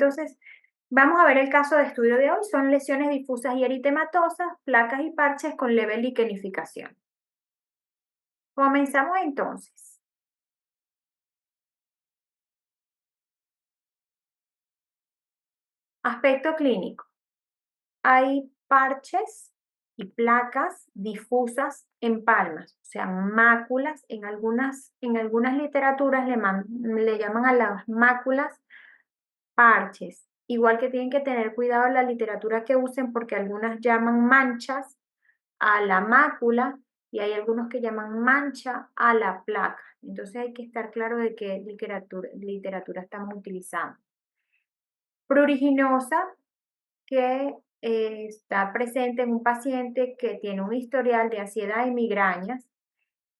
Entonces, vamos a ver el caso de estudio de hoy. Son lesiones difusas y eritematosas, placas y parches con leve liquenificación. Comenzamos entonces. Aspecto clínico. Hay parches y placas difusas en palmas, o sea, máculas. En algunas literaturas le llaman a las máculas parches. Igual que tienen que tener cuidado en la literatura que usen porque algunas llaman manchas a la mácula y hay algunos que llaman mancha a la placa. Entonces hay que estar claro de qué literatura estamos utilizando. Pruriginosa, que está presente en un paciente que tiene un historial de ansiedad y migrañas.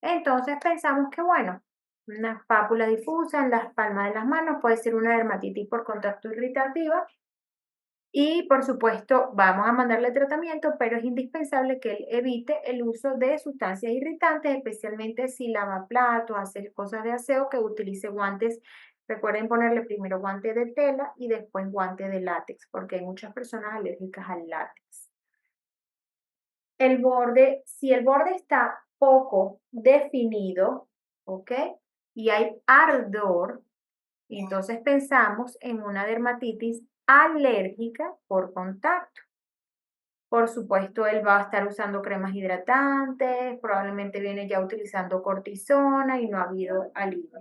Entonces pensamos que, bueno, una pápula difusa en las palmas de las manos puede ser una dermatitis por contacto irritativa. Y por supuesto, vamos a mandarle tratamiento, pero es indispensable que él evite el uso de sustancias irritantes, especialmente si lava platos, hacer cosas de aseo, que utilice guantes. Recuerden ponerle primero guante de tela y después guante de látex, porque hay muchas personas alérgicas al látex. El borde, si el borde está poco definido, ¿ok? Y hay ardor, entonces pensamos en una dermatitis alérgica por contacto. Por supuesto, él va a estar usando cremas hidratantes, probablemente viene ya utilizando cortisona y no ha habido alivio.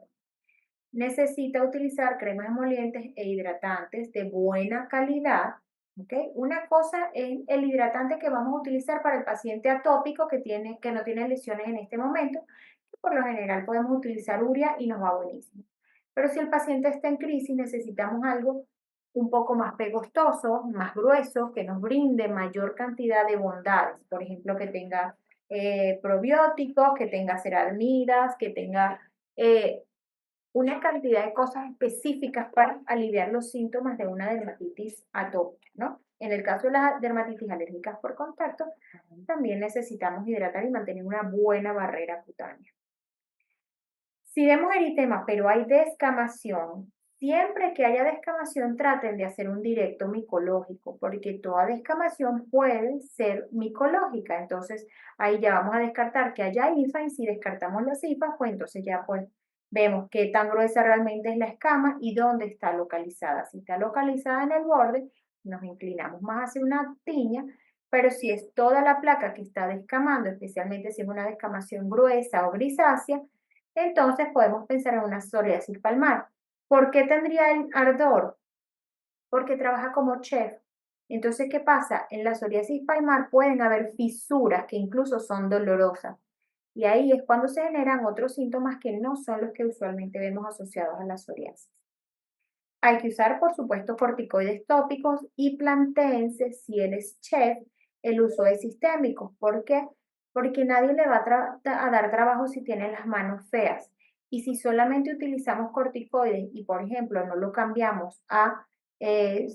Necesita utilizar cremas emolientes e hidratantes de buena calidad. ¿Ok? Una cosa es el hidratante que vamos a utilizar para el paciente atópico que no tiene lesiones en este momento, que por lo general podemos utilizar urea y nos va buenísimo. Pero si el paciente está en crisis, necesitamos algo un poco más pegostoso, más grueso, que nos brinde mayor cantidad de bondades. Por ejemplo, que tenga probióticos, que tenga ceramidas, que tenga una cantidad de cosas específicas para aliviar los síntomas de una dermatitis atópica, ¿no? En el caso de las dermatitis alérgicas por contacto, también necesitamos hidratar y mantener una buena barrera cutánea. Si vemos eritema, pero hay descamación, siempre que haya descamación traten de hacer un directo micológico, porque toda descamación puede ser micológica. Entonces, ahí ya vamos a descartar que haya IFA y si descartamos las IFA, pues entonces ya pues vemos qué tan gruesa realmente es la escama y dónde está localizada. Si está localizada en el borde, nos inclinamos más hacia una tiña, pero si es toda la placa que está descamando, especialmente si es una descamación gruesa o grisácea, entonces podemos pensar en una psoriasis palmar. ¿Por qué tendría el ardor? Porque trabaja como chef. Entonces, ¿qué pasa? En la psoriasis palmar pueden haber fisuras que incluso son dolorosas. Y ahí es cuando se generan otros síntomas que no son los que usualmente vemos asociados a la psoriasis. Hay que usar, por supuesto, corticoides tópicos y plantéense, si él es chef, el uso de sistémicos. ¿Por qué? Porque nadie le va a dar trabajo si tiene las manos feas. Y si solamente utilizamos corticoides y, por ejemplo, no lo cambiamos eh,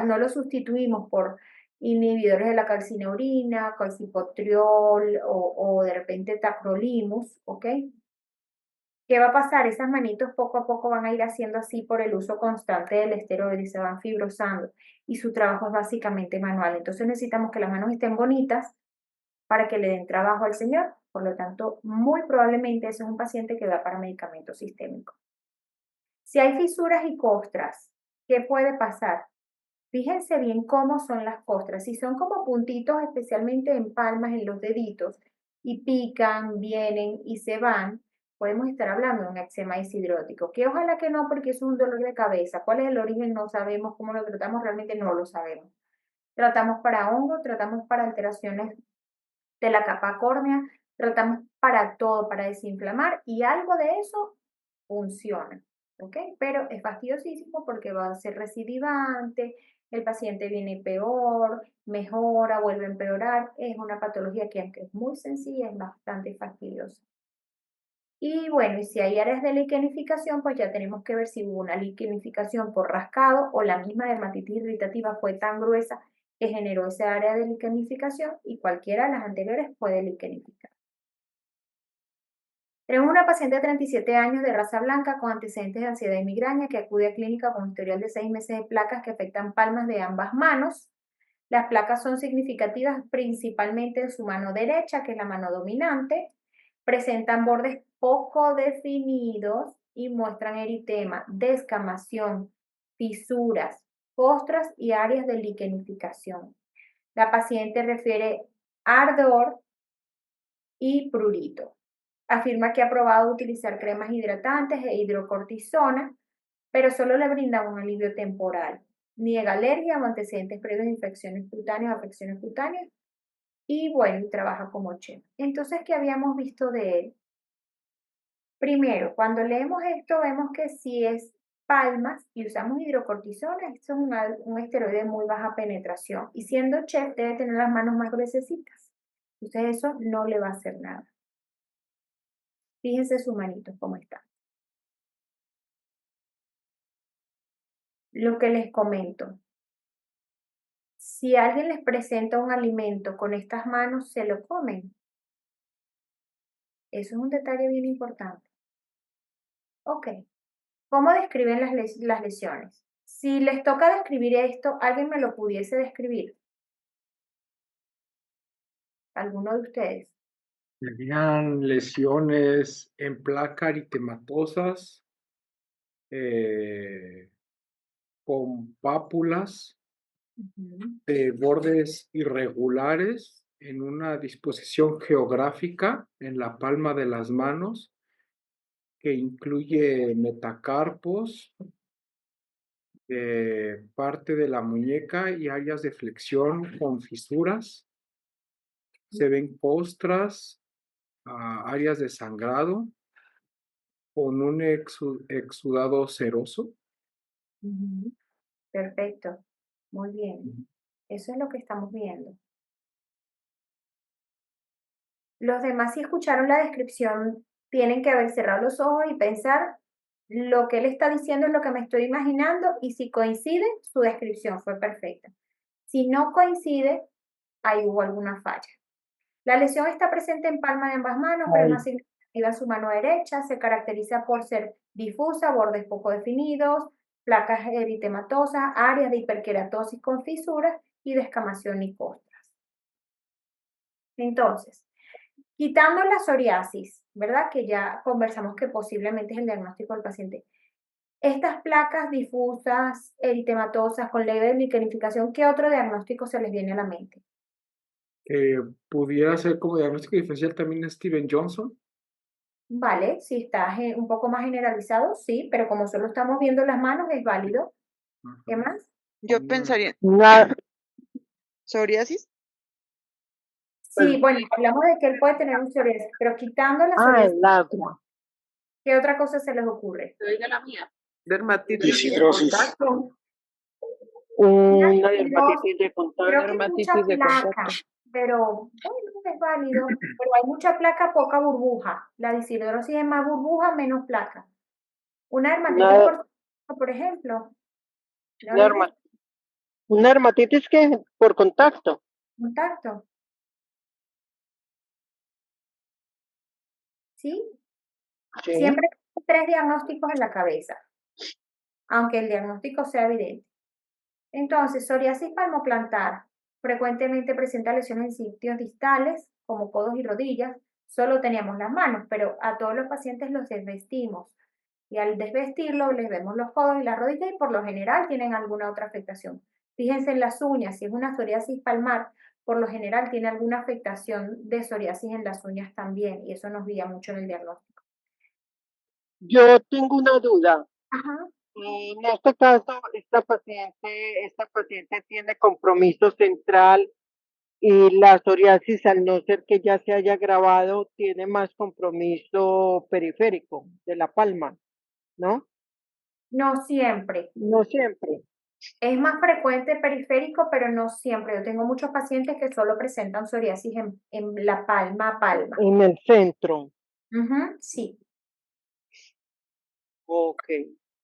no lo sustituimos por inhibidores de la calcineurina, calcipotriol o de repente tacrolimus, ¿ok? ¿Qué va a pasar? Esas manitos poco a poco van a ir haciendo así por el uso constante del esteroide y se van fibrosando. Y su trabajo es básicamente manual. Entonces necesitamos que las manos estén bonitas para que le den trabajo al señor. Por lo tanto, muy probablemente ese es un paciente que va para medicamento sistémico. Si hay fisuras y costras, ¿qué puede pasar? Fíjense bien cómo son las costras. Si son como puntitos, especialmente en palmas, en los deditos, y pican, vienen y se van, podemos estar hablando de un eczema deshidrótico, que ojalá que no, porque es un dolor de cabeza. ¿Cuál es el origen? No sabemos. ¿Cómo lo tratamos? Realmente no lo sabemos. Tratamos para hongo, tratamos para alteraciones de la capa córnea, tratamos para todo, para desinflamar, y algo de eso funciona, ¿ok? Pero es fastidiosísimo porque va a ser recidivante, el paciente viene peor, mejora, vuelve a empeorar. Es una patología que, aunque es muy sencilla, es bastante fastidiosa. Y bueno, y si hay áreas de liquenificación, pues ya tenemos que ver si hubo una liquenificación por rascado o la misma dermatitis irritativa fue tan gruesa que generó esa área de liquenificación, y cualquiera de las anteriores puede liquenificar. Tenemos una paciente de 37 años de raza blanca con antecedentes de ansiedad y migraña que acude a clínica con historial de 6 meses de placas que afectan palmas de ambas manos. Las placas son significativas principalmente en su mano derecha, que es la mano dominante. Presentan bordes poco definidos y muestran eritema, descamación, fisuras, costras y áreas de liquenificación. La paciente refiere ardor y prurito. Afirma que ha probado utilizar cremas hidratantes e hidrocortisona, pero solo le brindan un alivio temporal. Niega alergia o antecedentes previos de infecciones cutáneas o afecciones cutáneas. Y bueno, trabaja como chef. Entonces, ¿qué habíamos visto de él? Primero, cuando leemos esto, vemos que si es palmas y usamos hidrocortisona, esto es un esteroide de muy baja penetración. Y siendo chef, debe tener las manos más gruesecitas. Entonces, eso no le va a hacer nada. Fíjense sus manitos cómo están. Lo que les comento. Si alguien les presenta un alimento con estas manos, se lo comen. Eso es un detalle bien importante. Ok. ¿Cómo describen las lesiones? Si les toca describir esto, ¿alguien me lo pudiese describir? ¿Alguno de ustedes? Tenían lesiones en placa eritematosas, con pápulas Ujú, de bordes irregulares en una disposición geográfica en la palma de las manos que incluye metacarpos, parte de la muñeca y áreas de flexión con fisuras. Se ven costras, áreas de sangrado con un exudado seroso. ujú. Perfecto. Muy bien. Eso es lo que estamos viendo. Los demás, si escucharon la descripción, tienen que haber cerrado los ojos y pensar lo que él está diciendo es lo que me estoy imaginando y si coincide, su descripción fue perfecta. Si no coincide, ahí hubo alguna falla. La lesión está presente en palma de ambas manos, pero es más significativa en su mano derecha. Se caracteriza por ser difusa, bordes poco definidos, placas eritematosas, áreas de hiperkeratosis con fisuras y descamación y costras. Entonces, quitando la psoriasis, ¿verdad? Que ya conversamos que posiblemente es el diagnóstico del paciente. Estas placas difusas, eritematosas, con leve liquenificación, ¿qué otro diagnóstico se les viene a la mente? Pudiera ser como diagnóstico diferencial también Steven Johnson. Vale, si está un poco más generalizado, sí, pero como solo estamos viendo las manos, es válido. Ajá. ¿Qué más? Yo pensaría, ¿psoriasis? Sí, bueno, hablamos de que él puede tener un psoriasis, pero quitando la psoriasis, el agua. ¿qué otra cosa se les ocurre? Dermatitis de Deshidrosis. contacto. Una Acidosis, dermatitis de contacto. creo que es mucha Dermatitis de contacto. placa, pero bueno, es válido. Pero hay mucha placa, poca burbuja. La deshidrosis es más burbuja, menos placa. Una dermatitis Una, por ejemplo, ¿no les derma- una dermatitis que por contacto. contacto? ¿Sí? Sí. Siempre hay 3 diagnósticos en la cabeza, aunque el diagnóstico sea evidente. Entonces, psoriasis palmoplantar frecuentemente presenta lesiones en sitios distales, como codos y rodillas. Solo teníamos las manos, pero a todos los pacientes los desvestimos. Y al desvestirlo les vemos los codos y las rodillas y por lo general tienen alguna otra afectación. Fíjense en las uñas, si es una psoriasis palmar, por lo general tiene alguna afectación de psoriasis en las uñas también y eso nos guía mucho en el diagnóstico. Yo tengo una duda. Ajá. En este caso, esta paciente tiene compromiso central y la psoriasis, al no ser que ya se haya agravado, tiene más compromiso periférico de la palma, ¿no? No siempre. No siempre. Es más frecuente periférico, pero no siempre. Yo tengo muchos pacientes que solo presentan psoriasis en la palma a palma. En el centro. Ujú, sí. Ok.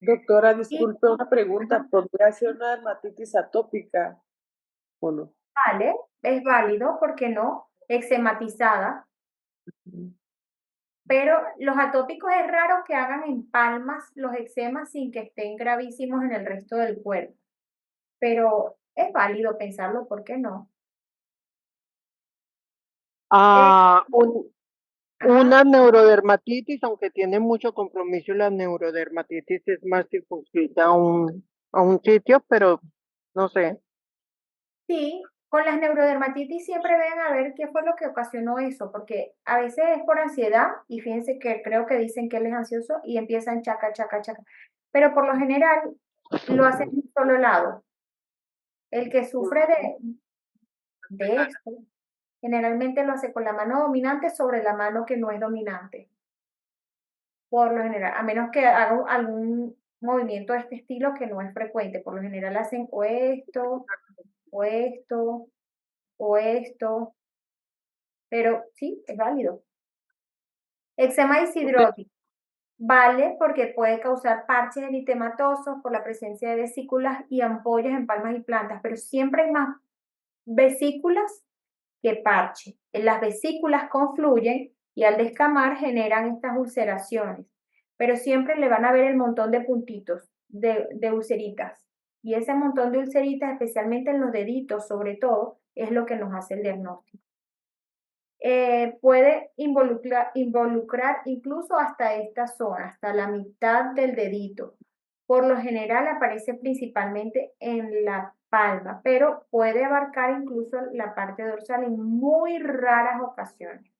Doctora, Y, disculpe una pregunta. ajá, ¿Podría ser una dermatitis atópica o no? vale, es válido, ¿por qué no? Eczematizada. Pero los atópicos es raro que hagan en palmas los eczemas sin que estén gravísimos en el resto del cuerpo. Pero es válido pensarlo, ¿por qué no? Ah, Ajá. una neurodermatitis, aunque tiene mucho compromiso, la neurodermatitis es más circunscrita a un sitio, pero no sé. Sí, con las neurodermatitis siempre ven a ver qué fue lo que ocasionó eso, porque a veces es por ansiedad, y fíjense que creo que dicen que él es ansioso y empiezan chaca, chaca, chaca. Pero por lo general lo hacen en un solo lado. El que sufre de esto generalmente lo hace con la mano dominante sobre la mano que no es dominante. Por lo general, a menos que haga algún movimiento de este estilo que no es frecuente. Por lo general hacen o esto, o esto, pero sí, es válido. Eczema disidrótico. Vale porque puede causar parches eritematosos por la presencia de vesículas y ampollas en palmas y plantas, pero siempre hay más vesículas que parche. Las vesículas confluyen y al descamar generan estas ulceraciones, pero siempre le van a ver el montón de puntitos, de ulceritas. Y ese montón de ulceritas, especialmente en los deditos sobre todo, es lo que nos hace el diagnóstico. Puede involucrar incluso hasta esta zona, hasta la mitad del dedito. Por lo general aparece principalmente en la palma, pero puede abarcar incluso la parte dorsal en muy raras ocasiones.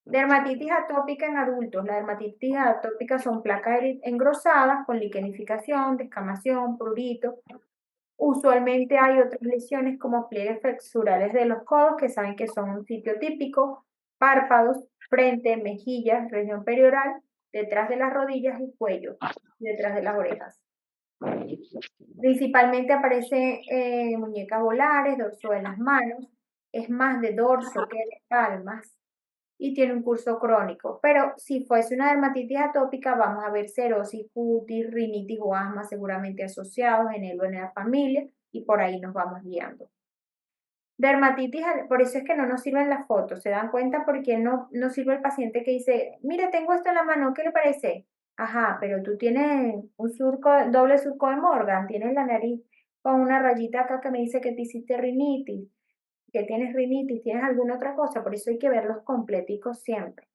Dermatitis atópica en adultos. La dermatitis atópica son placas engrosadas con liquenificación, descamación, prurito. Usualmente hay otras lesiones como pliegues flexurales de los codos, que saben que son un sitio típico, párpados, frente, mejillas, región perioral, detrás de las rodillas y cuello, detrás de las orejas. Principalmente aparece en muñecas volares, dorso de las manos, es más de dorso que de palmas y tiene un curso crónico. Pero si fuese una dermatitis atópica, vamos a ver cerosis, cutis, rinitis o asma seguramente asociados en él o en la familia y por ahí nos vamos guiando. Dermatitis, por eso es que no nos sirven las fotos, ¿se dan cuenta? Porque no sirve el paciente que dice, mire, tengo esto en la mano, ¿qué le parece? Ajá, pero tú tienes un surco, doble surco de Morgan, tienes la nariz con una rayita acá que me dice que te hiciste rinitis, que tienes rinitis, tienes alguna otra cosa, por eso hay que verlos completicos siempre.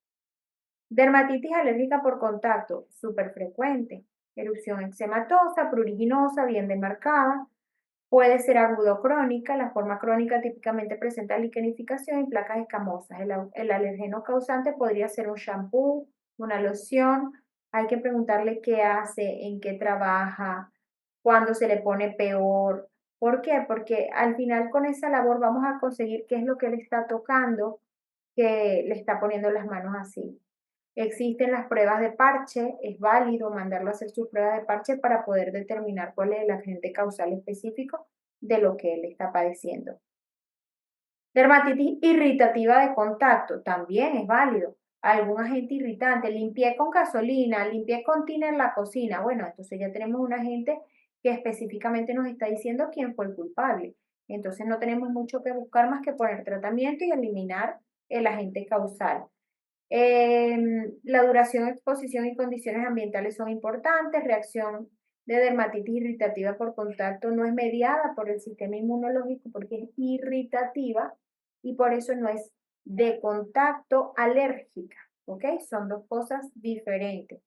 Dermatitis alérgica por contacto, súper frecuente. Erupción eczematosa, pruriginosa, bien demarcada. Puede ser agudo o crónica. La forma crónica típicamente presenta liquenificación y placas escamosas. El alergeno causante podría ser un shampoo, una loción. Hay que preguntarle qué hace, en qué trabaja, cuándo se le pone peor. ¿Por qué? Porque al final con esa labor vamos a conseguir qué es lo que le está tocando, que le está poniendo las manos así. Existen las pruebas de parche, es válido mandarlo a hacer sus pruebas de parche para poder determinar cuál es el agente causal específico de lo que él está padeciendo. Dermatitis irritativa de contacto, también es válido. Algún agente irritante, limpié con gasolina, limpié con tiner la cocina. Bueno, entonces ya tenemos un agente que específicamente nos está diciendo quién fue el culpable. Entonces no tenemos mucho que buscar más que poner tratamiento y eliminar el agente causal. La duración, exposición y condiciones ambientales son importantes. Reacción de dermatitis irritativa por contacto no es mediada por el sistema inmunológico porque es irritativa y por eso no es de contacto alérgica, ¿ok? Son dos cosas diferentes.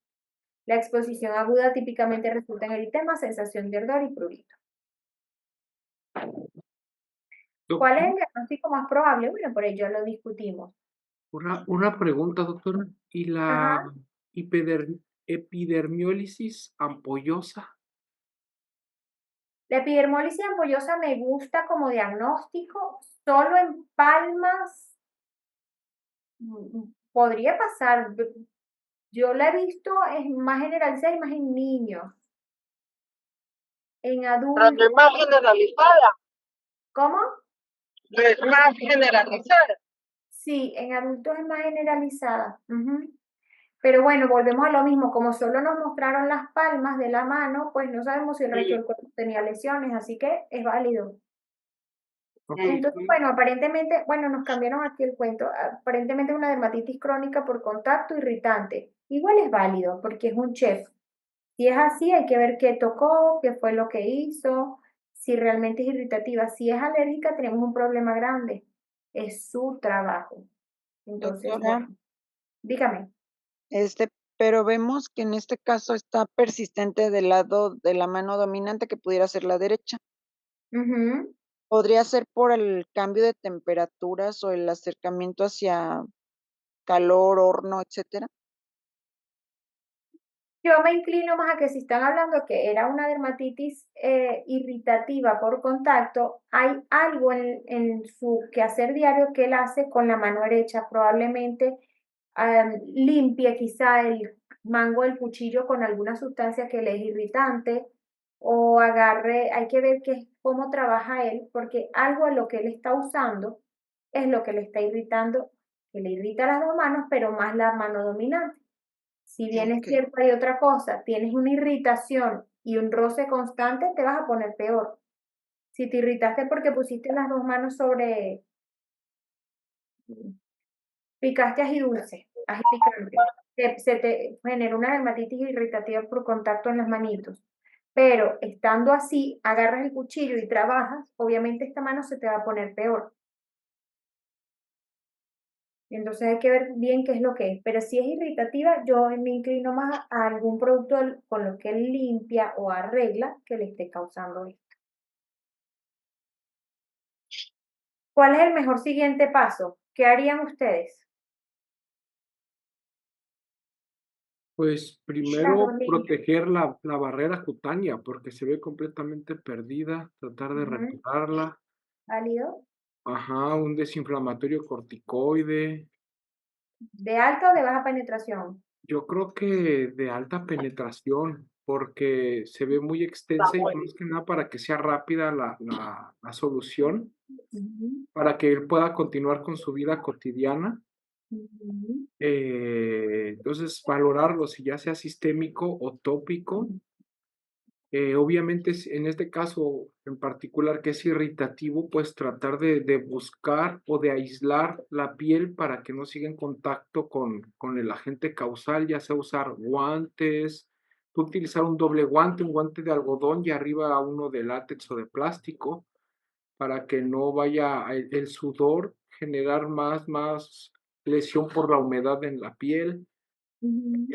La exposición aguda típicamente resulta en eritema, sensación de ardor y prurito. ¿Cuál es el diagnóstico más probable? Bueno, por ello lo discutimos. Una pregunta, doctora. ¿Y la Ajá. epidermiólisis ampollosa? La epidermólisis ampollosa me gusta como diagnóstico, solo en palmas podría pasar. Yo la he visto en más generalizada y más en niños. En Pero no adultos, es más generalizada, ¿cómo? no es más generalizada. Sí, en adultos es más generalizada. Pero bueno, volvemos a lo mismo, como solo nos mostraron las palmas de la mano, pues no sabemos si el resto Sí. del cuerpo tenía lesiones, así que es válido. Ok, Entonces, bueno, aparentemente, bueno, nos cambiaron aquí el cuento. Aparentemente es una dermatitis crónica por contacto irritante. Igual es válido porque es un chef. Si es así, hay que ver qué tocó, qué fue lo que hizo, si realmente es irritativa. Si es alérgica, tenemos un problema grande. Es su trabajo. Entonces, Doctora, bueno, dígame. este, pero vemos que en este caso está persistente del lado de la mano dominante que pudiera ser la derecha. Ujú. ¿Podría ser por el cambio de temperaturas o el acercamiento hacia calor, horno, etcétera? Yo me inclino más a que si están hablando que era una dermatitis irritativa por contacto, hay algo en su quehacer diario que él hace con la mano derecha. Probablemente limpie quizá el mango del cuchillo con alguna sustancia que le es irritante o agarre, hay que ver cómo trabaja él, porque algo de lo que él está usando es lo que le está irritando, que le irrita las dos manos, pero más la mano dominante. Si bien es Ok, cierto, hay otra cosa, tienes una irritación y un roce constante, te vas a poner peor. Si te irritaste porque pusiste las dos manos sobre, picaste ají dulce, ají picante, se te genera una dermatitis irritativa por contacto en las manitos. Pero estando así, agarras el cuchillo y trabajas, obviamente esta mano se te va a poner peor. Entonces hay que ver bien qué es lo que es. Pero si es irritativa, yo me inclino más a algún producto con lo que él limpia o arregla que le esté causando esto. ¿Cuál es el mejor siguiente paso? ¿Qué harían ustedes? pues Las dos primero líneas. proteger la barrera cutánea porque se ve completamente perdida, tratar de Ujú. repararla. ¿Válido? Ajá, un desinflamatorio corticoide. ¿De alta o de baja penetración? Yo creo que de alta penetración, porque se ve muy extensa y más que nada para que sea rápida la solución, Ujú, para que él pueda continuar con su vida cotidiana. ujú. Entonces, valorarlo, si ya sea sistémico o tópico. Obviamente, en este caso en particular que es irritativo, pues tratar de buscar o de aislar la piel para que no siga en contacto con el agente causal, ya sea usar guantes, tú utilizar un doble guante, un guante de algodón y arriba uno de látex o de plástico, para que no vaya el sudor generar más lesión por la humedad en la piel. Ujú.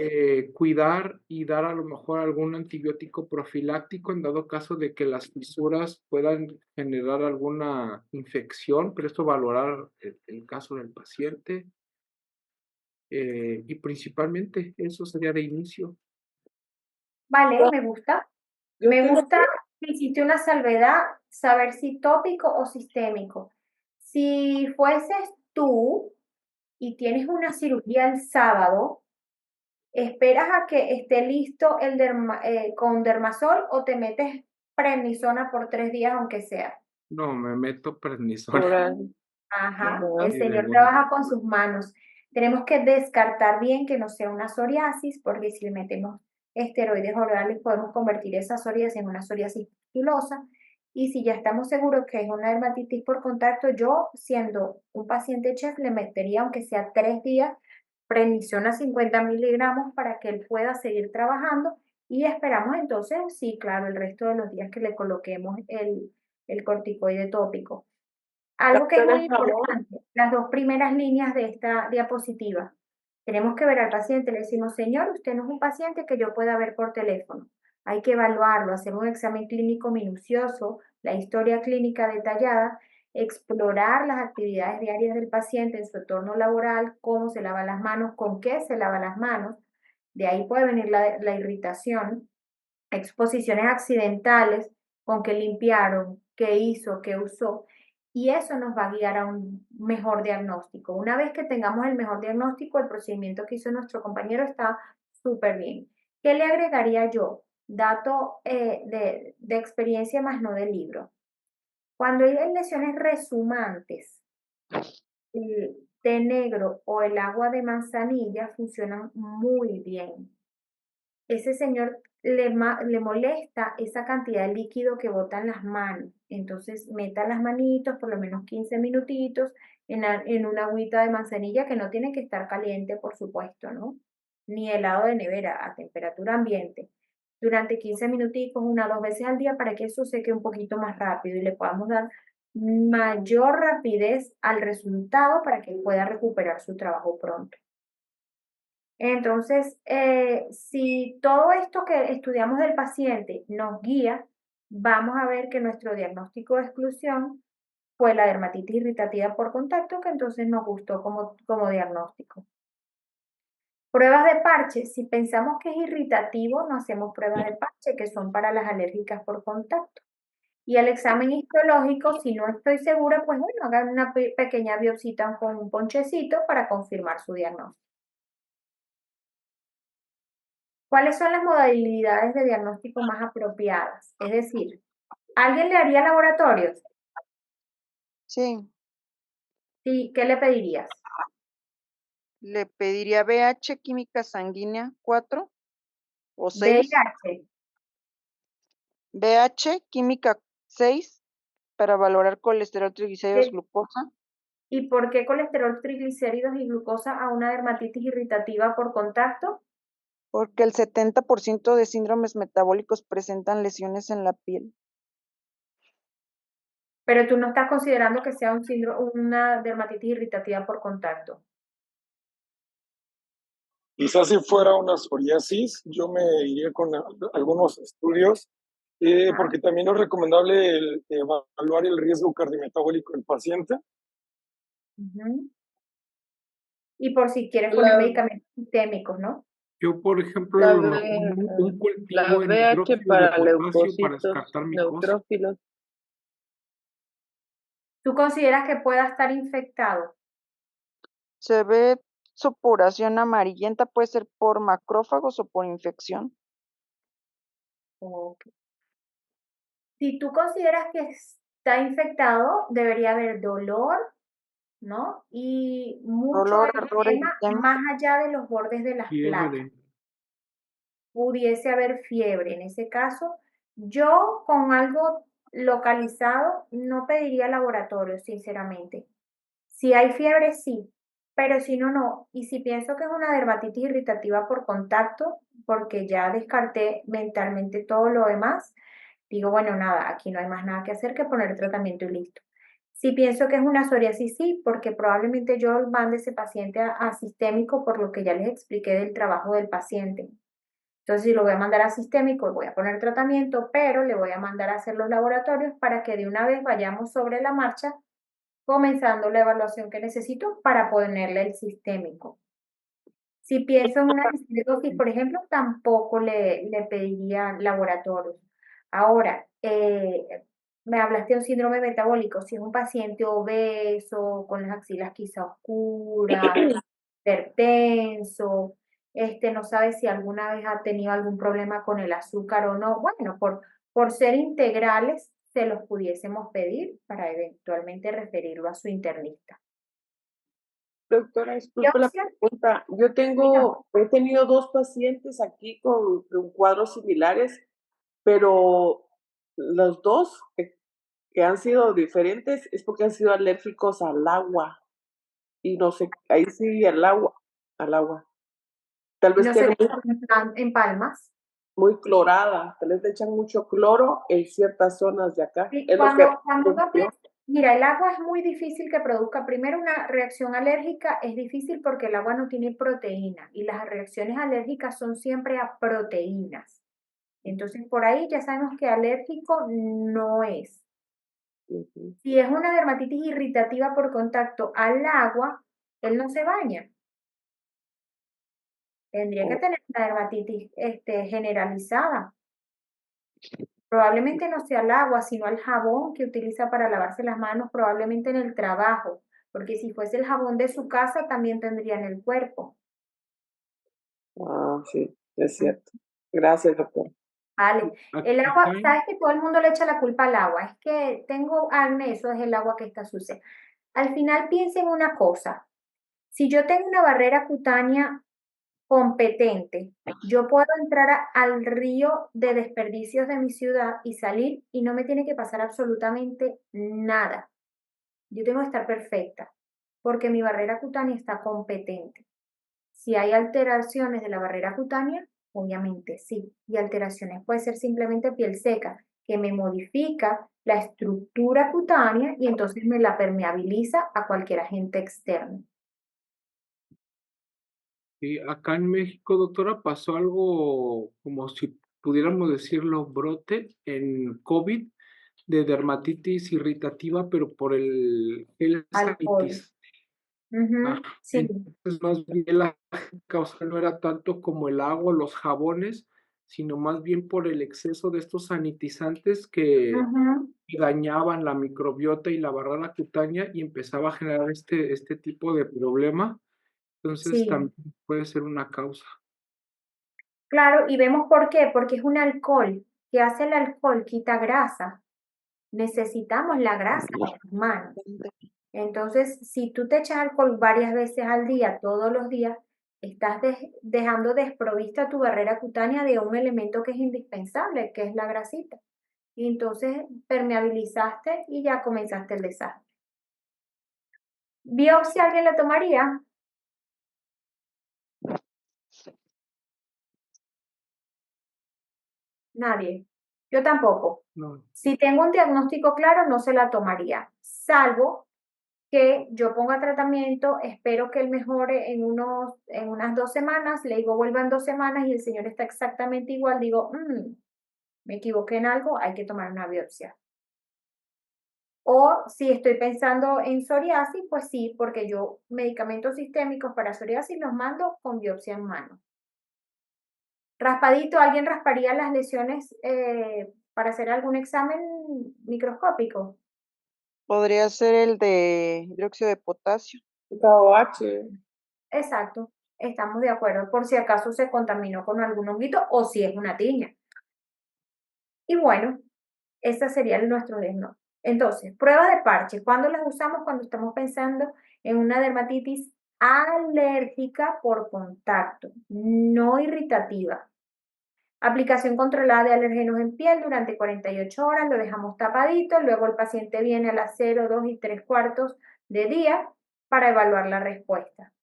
Cuidar y dar a lo mejor algún antibiótico profiláctico en dado caso de que las fisuras puedan generar alguna infección, pero esto valorar el caso del paciente, y principalmente eso sería de inicio. Vale, me gusta. Yo Me opino gusta que hiciste una salvedad, saber si tópico o sistémico. Si fueses tú y tienes una cirugía el sábado, ¿esperas a que esté listo con dermasol o te metes prednisona por 3 días aunque sea? No, me meto prednisona. oral. Ajá, Ajá. el Sí, de señor una. trabaja con sus manos. Tenemos que descartar bien que no sea una psoriasis, porque si le metemos esteroides orales podemos convertir esa psoriasis en una psoriasis pustulosa. Y si ya estamos seguros que es una dermatitis por contacto, yo, siendo un paciente chef, le metería, aunque sea 3 días, prednisona 50 miligramos para que él pueda seguir trabajando. Y esperamos entonces, sí, claro, el resto de los días que le coloquemos el corticoide tópico. Algo que es Doctora muy Jamón, importante, las dos primeras líneas de esta diapositiva. Tenemos que ver al paciente, le decimos, señor, usted no es un paciente que yo pueda ver por teléfono. Hay que evaluarlo, hacer un examen clínico minucioso, la historia clínica detallada, explorar las actividades diarias del paciente en su entorno laboral, cómo se lava las manos, con qué se lava las manos. De ahí puede venir la irritación, exposiciones accidentales, con qué limpiaron, qué hizo, qué usó, y eso nos va a guiar a un mejor diagnóstico. Una vez que tengamos el mejor diagnóstico, el procedimiento que hizo nuestro compañero está súper bien. ¿Qué le agregaría yo? Dato de experiencia más no de libro. Cuando hay lesiones resumantes, el té negro o el agua de manzanilla funcionan muy bien. ese señor le molesta esa cantidad de líquido que botan las manos. Entonces, meta las manitos por lo menos 15 minutitos en una agüita de manzanilla que no tiene que estar caliente, por supuesto, ¿no? Ni helado de nevera, a temperatura ambiente. Durante 15 minuticos, 1 o 2 veces al día para que eso seque un poquito más rápido y le podamos dar mayor rapidez al resultado para que él pueda recuperar su trabajo pronto. Entonces, si todo esto que estudiamos del paciente nos guía, vamos a ver que nuestro diagnóstico de exclusión fue la dermatitis irritativa por contacto, que entonces nos gustó como diagnóstico. Pruebas de parche, si pensamos que es irritativo, no hacemos pruebas de parche, que son para las alérgicas por contacto. Y el examen histológico, si no estoy segura, pues bueno, hagan una pequeña biopsita con un ponchecito para confirmar su diagnóstico. ¿Cuáles son las modalidades de diagnóstico más apropiadas? Es decir, ¿alguien le haría laboratorios? Sí, Sí, ¿qué le pedirías? le pediría BH, química sanguínea 4 o 6. VIH. BH, química 6, para valorar colesterol, triglicéridos, glucosa. ¿Y por qué colesterol, triglicéridos y glucosa a una dermatitis irritativa por contacto? Porque el 70% de síndromes metabólicos presentan lesiones en la piel. Pero tú no estás considerando que sea una dermatitis irritativa por contacto. Quizás si fuera una psoriasis, yo me iría con algunos estudios, porque también es recomendable evaluar el riesgo cardiometabólico del paciente. Y por si quieres poner medicamentos sistémicos, ¿no? Yo, por ejemplo, La un cultivo en VH hidróxido de para potasio para leucocitos descartar micosis. neutrófilos. ¿Tú consideras que pueda estar infectado? Se ve supuración amarillenta, puede ser por macrófagos o por infección. Ok. Si tú consideras que está infectado, debería haber dolor, ¿no? Y mucho Dolor, ardor, eritema eritema. más allá de los bordes de las placas. Fiebre. Pudiese haber fiebre. En ese caso, yo con algo localizado no pediría laboratorio, sinceramente. Si hay fiebre, sí, pero si no, no. Y si pienso que es una dermatitis irritativa por contacto, porque ya descarté mentalmente todo lo demás, digo, bueno, nada, aquí no hay más nada que hacer que poner tratamiento y listo. Si pienso que es una psoriasis, sí, porque probablemente yo mande ese paciente a sistémico por lo que ya les expliqué del trabajo del paciente. Entonces, si lo voy a mandar a sistémico, voy a poner tratamiento, pero le voy a mandar a hacer los laboratorios para que de una vez vayamos sobre la marcha, comenzando la evaluación que necesito para ponerle el sistémico. Si pienso en una listeriosis, por ejemplo, tampoco le pediría laboratorios. Ahora, me hablaste de un síndrome metabólico. Si es un paciente obeso, con las axilas quizá oscuras, hipertenso, no sabe si alguna vez ha tenido algún problema con el azúcar o no. Bueno, por ser integrales, se los pudiésemos pedir para eventualmente referirlo a su internista. Doctora, disculpe la pregunta. He tenido 2 pacientes aquí con cuadros similares, pero los 2 que han sido diferentes es porque han sido alérgicos al agua. Y no sé, ahí sí al agua. Tal vez No tienen se en palmas. muy clorada, tal vez le echan mucho cloro en ciertas zonas de acá. Sí, Es lo que mira, el agua es muy difícil que produzca. Primero, una reacción alérgica es difícil porque el agua no tiene proteína y las reacciones alérgicas son siempre a proteínas. Entonces, por ahí ya sabemos que alérgico no es. Si es una dermatitis irritativa por contacto al agua, él no se baña. Tendría que tener una dermatitis generalizada. Probablemente no sea el agua, sino el jabón que utiliza para lavarse las manos, probablemente en el trabajo, porque si fuese el jabón de su casa, también tendría en el cuerpo. sí, es cierto. Gracias, doctor. Vale. El agua, sabes que todo el mundo le echa la culpa al agua, es que tengo acné, eso es el agua que está sucia. Al final piensa en una cosa, si yo tengo una barrera cutánea competente. Yo puedo entrar al río de desperdicios de mi ciudad y salir y no me tiene que pasar absolutamente nada. Yo tengo que estar perfecta porque mi barrera cutánea está competente. Si hay alteraciones de la barrera cutánea, obviamente sí. Y alteraciones puede ser simplemente piel seca, que me modifica la estructura cutánea y entonces me la permeabiliza a cualquier agente externo. Y acá en México, doctora, pasó algo como si pudiéramos decirlo brote en COVID de dermatitis irritativa, pero por el gel Alcohol. Sanitis. Ah, Sí. entonces más bien la causa no era tanto como el agua, los jabones, sino más bien por el exceso de estos sanitizantes que Ujú. dañaban la microbiota y la barrera cutánea y empezaba a generar este tipo de problema. Entonces Sí, también puede ser una causa. claro, y vemos por qué, porque es un alcohol. ¿Qué hace el alcohol? Quita grasa. Necesitamos la grasa en las manos. Entonces, si tú te echas alcohol varias veces al día, todos los días, estás dejando desprovista tu barrera cutánea de un elemento que es indispensable, que es la grasita. Y entonces permeabilizaste y ya comenzaste el desastre. ¿Biopsia alguien la tomaría? Nadie. Yo tampoco. No, Si tengo un diagnóstico claro, no se la tomaría, salvo que yo ponga tratamiento, espero que él mejore en unas 2 semanas, le digo vuelva en 2 semanas y el señor está exactamente igual, digo, me equivoqué en algo, hay que tomar una biopsia. O si estoy pensando en psoriasis, pues sí, porque yo medicamentos sistémicos para psoriasis los mando con biopsia en mano. Raspadito, ¿alguien rasparía las lesiones para hacer algún examen microscópico? Podría ser el de hidróxido de potasio. KOH. Exacto, estamos de acuerdo, por si acaso se contaminó con algún honguito o si es una tiña. Y bueno, ese sería nuestro diagnóstico. Entonces, pruebas de parche, ¿cuándo las usamos? Cuando estamos pensando en una dermatitis alérgica por contacto, no irritativa. Aplicación controlada de alérgenos en piel durante 48 horas, lo dejamos tapadito, luego el paciente viene a las 0, 2 y 3/4 de día para evaluar la respuesta.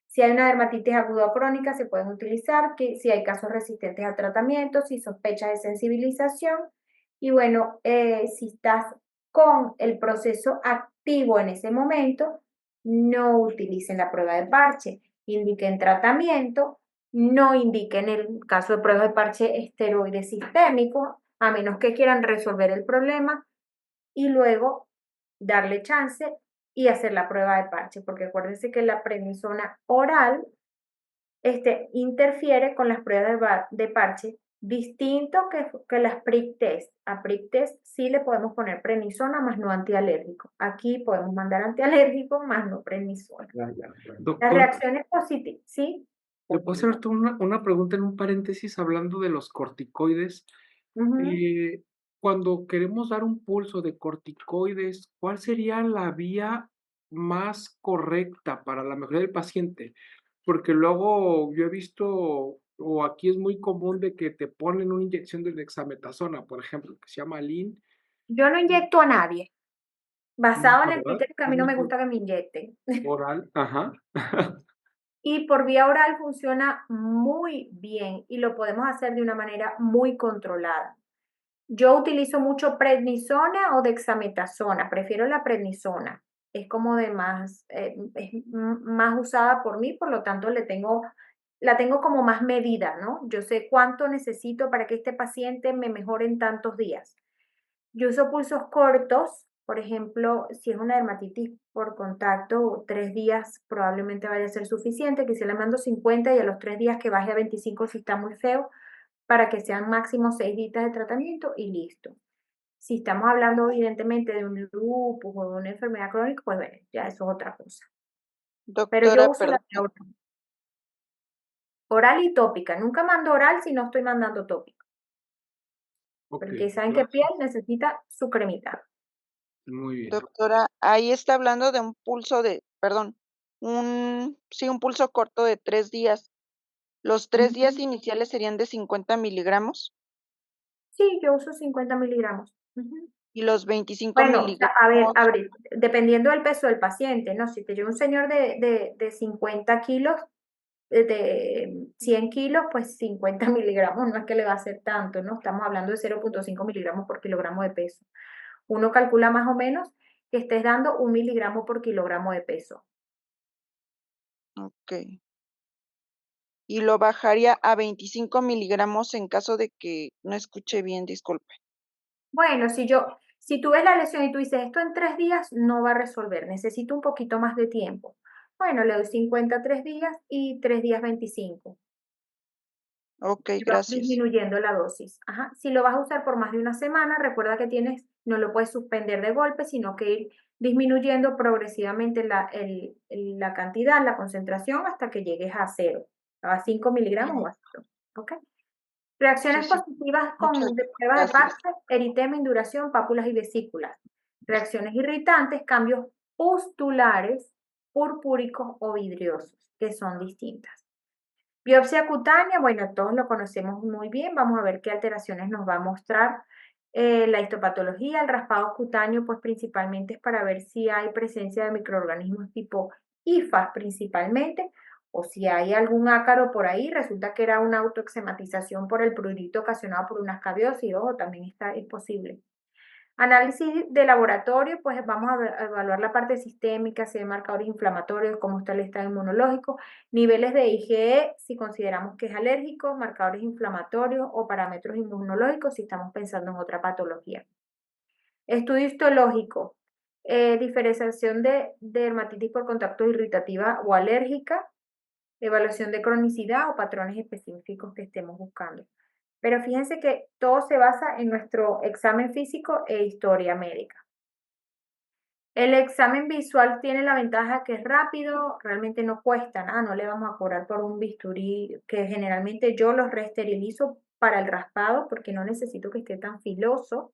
Si hay una dermatitis aguda o crónica, se pueden utilizar, si hay casos resistentes al tratamiento, si sospechas de sensibilización. Y bueno, si estás con el proceso activo en ese momento, no utilicen la prueba de parche. Indiquen tratamiento, no indiquen el caso de prueba de parche esteroide sistémico, a menos que quieran resolver el problema y luego darle chance y hacer la prueba de parche, porque acuérdense que la prednisona oral interfiere con las pruebas de parche, distinto que las prick test. A prick test sí le podemos poner prednisona más no antialérgico. Aquí podemos mandar antialérgico más no prednisona. Las doctor, reacciones positivas, ¿sí? ¿le puedo hacer una pregunta en un paréntesis hablando de los corticoides? Ujú. Cuando queremos dar un pulso de corticoides, ¿cuál sería la vía más correcta para la mejoría del paciente? Porque luego yo he visto, o aquí es muy común de que te ponen una inyección de dexametasona, por ejemplo, que se llama Lean. Yo no inyecto a nadie, No, basado en el ¿verdad? criterio que a mí no me gusta que me inyecten. Oral, ajá. Y por vía oral funciona muy bien y lo podemos hacer de una manera muy controlada. Yo utilizo mucho prednisona o dexametasona, prefiero la prednisona. Es como de más, más usada por mí, por lo tanto la tengo como más medida, ¿no? Yo sé cuánto necesito para que este paciente me mejore en tantos días. Yo uso pulsos cortos, por ejemplo, si es una dermatitis por contacto, 3 días probablemente vaya a ser suficiente, que se le mando 50 y a los 3 días que baje a 25 si está muy feo, para que sean máximo 6 días de tratamiento y listo. Si estamos hablando evidentemente de un lupus o de una enfermedad crónica, pues bueno, ya eso es otra cosa. Pero yo Doctora, uso la perdón, vía oral y tópica. Nunca mando oral si no estoy mandando tópica, Ok, porque saben que piel gracias. necesita su cremita. Muy bien. doctora, ahí está hablando de un pulso de, perdón, sí, un pulso corto de 3 días. ¿Los 3 días iniciales serían de 50 miligramos? Sí, yo uso 50 miligramos. Ujú. Y los 25 Bueno, o sea, a miligramos, ver, dependiendo del peso del paciente, ¿no? Si te lleva un señor de 50 kilos, de 100 kilos, pues 50 miligramos no es que le va a hacer tanto, ¿no? Estamos hablando de 0,5 miligramos por kilogramo de peso. Uno calcula más o menos que estés dando 1 miligramo por kilogramo de peso. ok. Y lo bajaría a 25 miligramos en caso de que no escuche bien, disculpe. Bueno, si tú ves la lesión y tú dices, esto en 3 días no va a resolver, necesito un poquito más de tiempo. Bueno, le doy 50 3 días y 3 días 25. Ok, Y vas gracias. disminuyendo la dosis. Ajá. Si lo vas a usar por más de una semana, recuerda que no lo puedes suspender de golpe, sino que ir disminuyendo progresivamente la cantidad, la concentración, hasta que llegues a 0, a 5 miligramos Ujú. o a 0. ¿Ok? Reacciones Sí, positivas muchas de prueba de gracias. Parse, eritema, induración, pápulas y vesículas. Reacciones irritantes, cambios pustulares, purpúricos o vidriosos, que son distintas. Biopsia cutánea, bueno, todos lo conocemos muy bien. Vamos a ver qué alteraciones nos va a mostrar la histopatología. El raspado cutáneo, pues principalmente es para ver si hay presencia de microorganismos tipo IFAS principalmente, o si hay algún ácaro por ahí. Resulta que era una autoexematización por el prurito ocasionado por una escabiosis, o también es posible. Análisis de laboratorio, pues vamos a evaluar la parte sistémica, si hay marcadores inflamatorios, cómo está el estado inmunológico, niveles de IgE, si consideramos que es alérgico, marcadores inflamatorios o parámetros inmunológicos, si estamos pensando en otra patología. Estudio histológico, diferenciación de dermatitis por contacto irritativa o alérgica, evaluación de cronicidad o patrones específicos que estemos buscando. Pero fíjense que todo se basa en nuestro examen físico e historia médica. El examen visual tiene la ventaja que es rápido, realmente no cuesta nada, no le vamos a cobrar por un bisturí, que generalmente yo los reesterilizo para el raspado porque no necesito que esté tan filoso,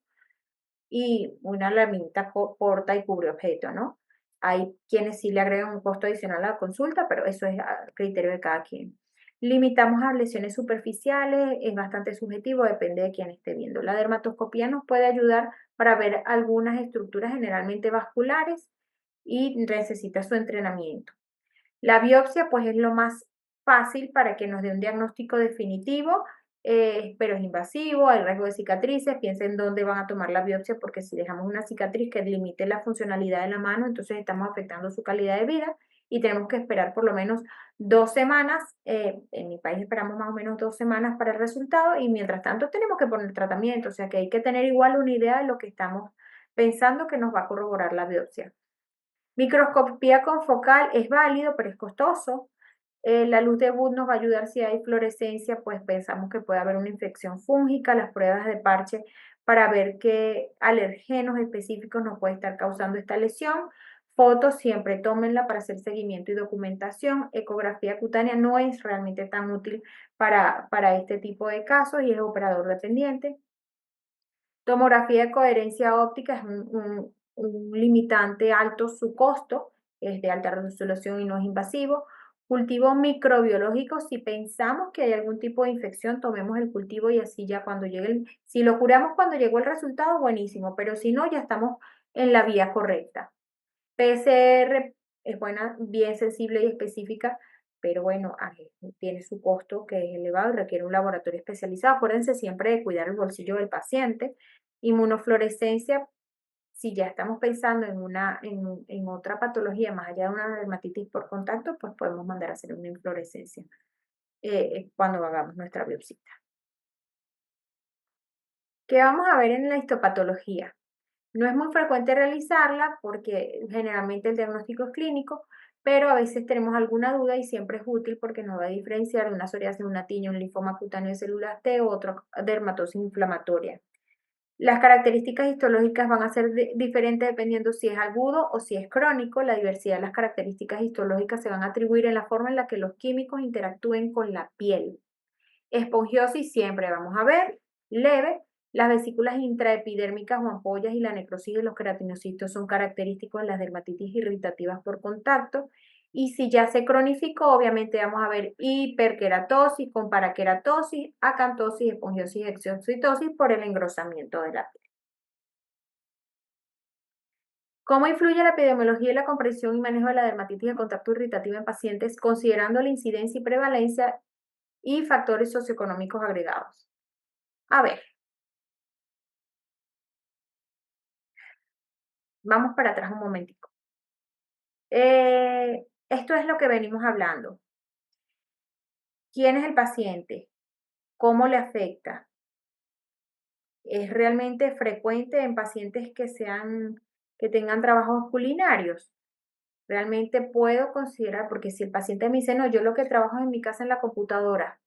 y una lamita corta y cubre objeto, ¿no? Hay quienes sí le agregan un costo adicional a la consulta, pero eso es a criterio de cada quien. Limitamos a lesiones superficiales, es bastante subjetivo, depende de quién esté viendo. La dermatoscopía nos puede ayudar para ver algunas estructuras generalmente vasculares y necesita su entrenamiento. La biopsia, pues, es lo más fácil para que nos dé un diagnóstico definitivo, pero es invasivo, hay riesgo de cicatrices. Piensen dónde van a tomar la biopsia, porque si dejamos una cicatriz que limite la funcionalidad de la mano, entonces estamos afectando su calidad de vida y tenemos que esperar por lo menos 2 semanas. En mi país esperamos más o menos 2 semanas para el resultado, y mientras tanto tenemos que poner tratamiento, o sea que hay que tener igual una idea de lo que estamos pensando que nos va a corroborar la biopsia. Microscopía confocal es válido, pero es costoso. La luz de Wood nos va a ayudar si hay fluorescencia, pues pensamos que puede haber una infección fúngica. Las pruebas de parche para ver qué alergenos específicos nos puede estar causando esta lesión. Fotos siempre tómenla para hacer seguimiento y documentación. Ecografía cutánea no es realmente tan útil para este tipo de casos y es operador dependiente. Tomografía de coherencia óptica es un limitante alto, su costo es de alta resolución y no es invasivo. Cultivo microbiológico, si pensamos que hay algún tipo de infección, tomemos el cultivo y así ya cuando llegue si lo curamos cuando llegó el resultado, buenísimo, pero si no, ya estamos en la vía correcta. PCR es buena, bien sensible y específica, pero bueno, tiene su costo que es elevado y requiere un laboratorio especializado. Acuérdense siempre de cuidar el bolsillo del paciente. Inmunofluorescencia, si ya estamos pensando en otra patología más allá de una dermatitis por contacto, pues podemos mandar a hacer una inflorescencia cuando hagamos nuestra biopsia. ¿Qué vamos a ver en la histopatología? No es muy frecuente realizarla porque generalmente el diagnóstico es clínico, pero a veces tenemos alguna duda y siempre es útil porque nos va a diferenciar de una psoriasis, una tiña, un linfoma cutáneo de células T o otra dermatosis inflamatoria. Las características histológicas van a ser diferentes dependiendo si es agudo o si es crónico. La diversidad de las características histológicas se van a atribuir en la forma en la que los químicos interactúen con la piel. Espongiosis siempre vamos a ver, leve. Las vesículas intraepidérmicas o ampollas y la necrosis de los queratinocitos son característicos de las dermatitis irritativas por contacto. Y si ya se cronificó, obviamente vamos a ver hiperkeratosis con parakeratosis, acantosis, esponjosis, exocitosis por el engrosamiento de la piel. ¿Cómo influye la epidemiología y la comprensión y manejo de la dermatitis de contacto irritativa en pacientes considerando la incidencia y prevalencia y factores socioeconómicos agregados? A ver, vamos para atrás un momentico. Esto es lo que venimos hablando. ¿Quién es el paciente? ¿Cómo le afecta? ¿Es realmente frecuente en pacientes que tengan trabajos culinarios? Realmente puedo considerar, porque si el paciente me dice, no, yo lo que trabajo es en mi casa en la computadora,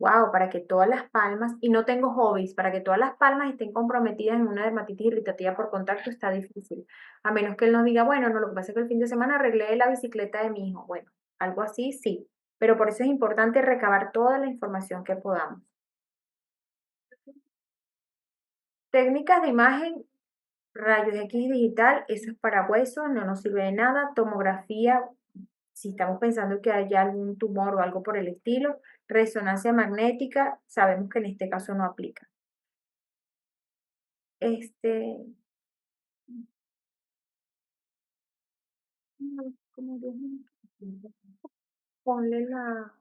wow, para que todas las palmas, y no tengo hobbies, para que todas las palmas estén comprometidas en una dermatitis irritativa por contacto está difícil. A menos que él nos diga, bueno, no, lo que pasa es que el fin de semana arreglé la bicicleta de mi hijo. Bueno, algo así sí, pero por eso es importante recabar toda la información que podamos. Técnicas de imagen, rayos X digital, eso es para huesos, no nos sirve de nada. Tomografía, si estamos pensando que haya algún tumor o algo por el estilo. Resonancia magnética, sabemos que en este caso no aplica. Como 10 minutos. Ponle la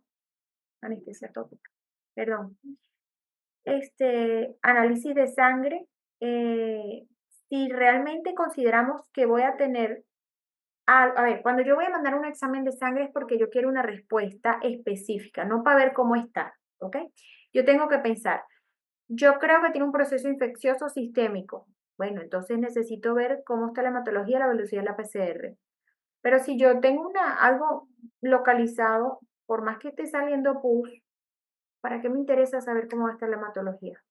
anestesia tópica. Perdón. Análisis de sangre. Si realmente consideramos que voy a tener a ver, cuando yo voy a mandar un examen de sangre es porque yo quiero una respuesta específica, no para ver cómo está, ¿ok? Yo tengo que pensar, yo creo que tiene un proceso infeccioso sistémico. Bueno, entonces necesito ver cómo está la hematología, la velocidad de la PCR. Pero si yo tengo algo localizado, por más que esté saliendo pus, ¿para qué me interesa saber cómo va a estar la hematología?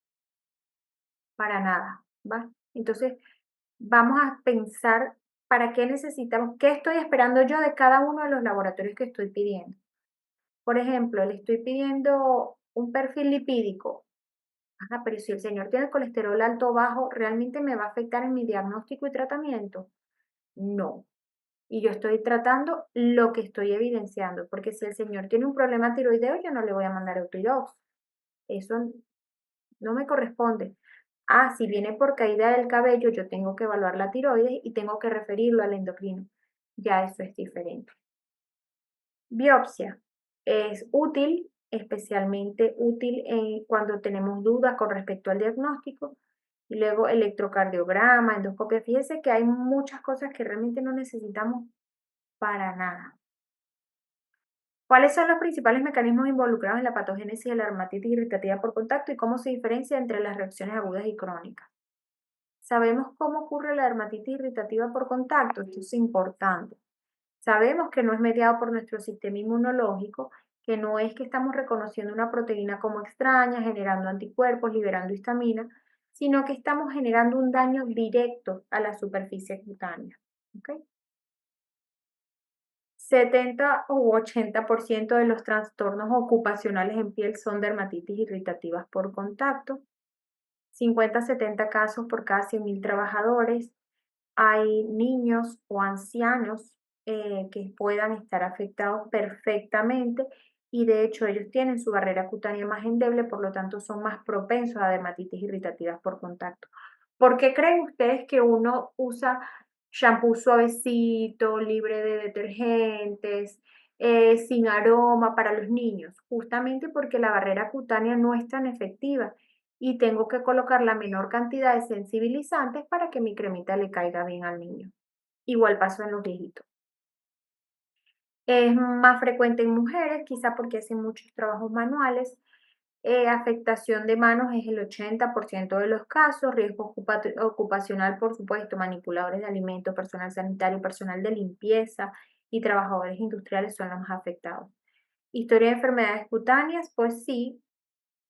Para nada, ¿va? Entonces, vamos a pensar para qué necesitamos, qué estoy esperando yo de cada uno de los laboratorios que estoy pidiendo. Por ejemplo, le estoy pidiendo un perfil lipídico. Ajá, pero si el señor tiene colesterol alto o bajo, ¿realmente me va a afectar en mi diagnóstico y tratamiento? No. Y yo estoy tratando lo que estoy evidenciando, porque si el señor tiene un problema tiroideo, yo no le voy a mandar Eutirox. Eso no me corresponde. Ah, si viene por caída del cabello, yo tengo que evaluar la tiroides y tengo que referirlo al endocrino. Ya eso es diferente. Biopsia es útil, especialmente útil cuando tenemos dudas con respecto al diagnóstico. Y luego electrocardiograma, endoscopia. Fíjense que hay muchas cosas que realmente no necesitamos para nada. ¿Cuáles son los principales mecanismos involucrados en la patogénesis de la dermatitis irritativa por contacto y cómo se diferencia entre las reacciones agudas y crónicas? ¿Sabemos cómo ocurre la dermatitis irritativa por contacto? Esto es importante. Sabemos que no es mediado por nuestro sistema inmunológico, que no es que estamos reconociendo una proteína como extraña, generando anticuerpos, liberando histamina, sino que estamos generando un daño directo a la superficie cutánea. ¿Okay? 70 u 80% de los trastornos ocupacionales en piel son dermatitis irritativas por contacto. 50 a 70 casos por cada 100.000 trabajadores. Hay niños o ancianos que puedan estar afectados perfectamente y de hecho ellos tienen su barrera cutánea más endeble, por lo tanto son más propensos a dermatitis irritativas por contacto. ¿Por qué creen ustedes que uno usa shampoo suavecito, libre de detergentes, sin aroma para los niños? Justamente porque la barrera cutánea no es tan efectiva y tengo que colocar la menor cantidad de sensibilizantes para que mi cremita le caiga bien al niño. Igual pasó en los viejitos. Es más frecuente en mujeres, quizá porque hacen muchos trabajos manuales. Afectación de manos es el 80% de los casos. Riesgo ocupacional, por supuesto, manipuladores de alimentos, personal sanitario, personal de limpieza y trabajadores industriales son los más afectados. Historia de enfermedades cutáneas, pues sí,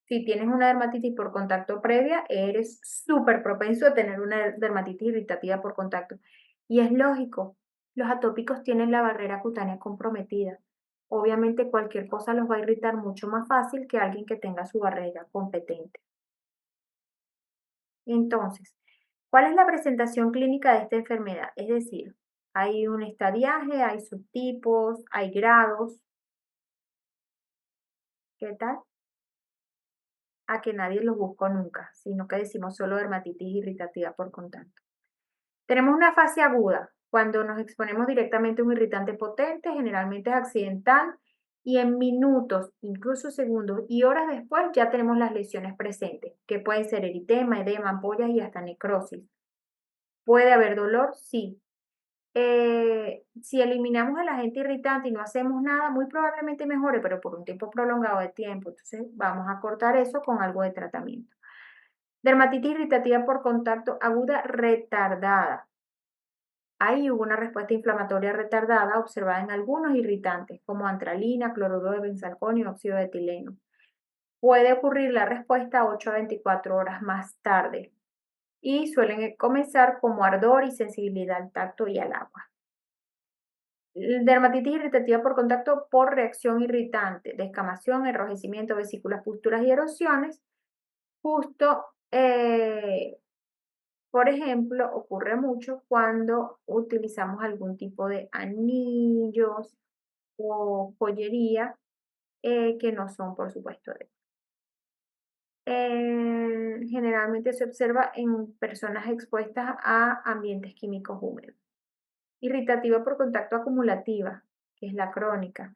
si tienes una dermatitis por contacto previa, eres súper propenso a tener una dermatitis irritativa por contacto. Y es lógico, los atópicos tienen la barrera cutánea comprometida. Obviamente cualquier cosa los va a irritar mucho más fácil que alguien que tenga su barrera competente. Entonces, ¿cuál es la presentación clínica de esta enfermedad? Es decir, Hay un estadiaje, hay subtipos, hay grados. ¿Qué tal? A que nadie los buscó nunca, sino que decimos solo dermatitis irritativa por contacto. Tenemos una fase aguda, cuando nos exponemos directamente a un irritante potente, generalmente es accidental, y en minutos, incluso segundos y horas después ya tenemos las lesiones presentes, que pueden ser eritema, edema, ampollas y hasta necrosis. ¿Puede haber dolor? Sí. Si eliminamos el agente irritante y no hacemos nada, muy probablemente mejore, pero por un tiempo prolongado de tiempo. Entonces vamos a cortar eso con algo de tratamiento. Dermatitis irritativa por contacto aguda retardada. Ahí hubo una respuesta inflamatoria retardada observada en algunos irritantes, como antralina, cloruro de benzalconio y óxido de etileno. Puede ocurrir la respuesta 8 a 24 horas más tarde y suelen comenzar como ardor y sensibilidad al tacto y al agua. Dermatitis irritativa por contacto por reacción irritante, descamación, enrojecimiento, vesículas, pústulas y erosiones. Justo, por ejemplo, ocurre mucho cuando utilizamos algún tipo de anillos o joyería que no son, por supuesto, generalmente se observa en personas expuestas a ambientes químicos húmedos. Irritativa por contacto acumulativa, que es la crónica.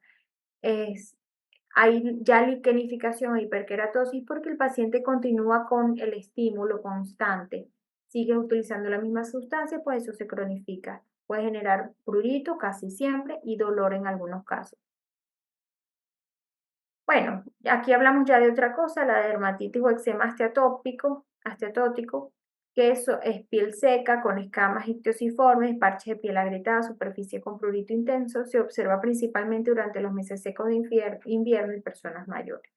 Hay ya liquenificación e hiperkeratosis porque el paciente continúa con el estímulo constante. Sigue utilizando la misma sustancia, pues eso se cronifica. Puede generar prurito casi siempre y dolor en algunos casos. Bueno, aquí hablamos ya de otra cosa, la dermatitis o eczema esteatótico, que eso es piel seca con escamas ictiosiformes, parches de piel agrietada, superficie con prurito intenso, se observa principalmente durante los meses secos de invierno en personas mayores.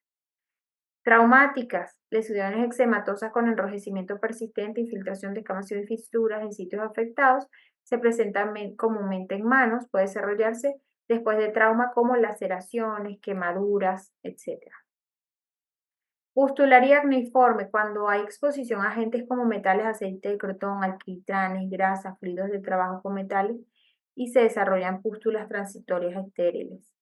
Traumáticas, lesiones eczematosas con enrojecimiento persistente, infiltración, descamación y fisuras en sitios afectados, se presentan comúnmente en manos, puede desarrollarse después de trauma como laceraciones, quemaduras, etc. Pustularía acneiforme, cuando hay exposición a agentes como metales, aceite de crotón, alquitranes, grasas, fluidos de trabajo con metales y se desarrollan pústulas transitorias estériles.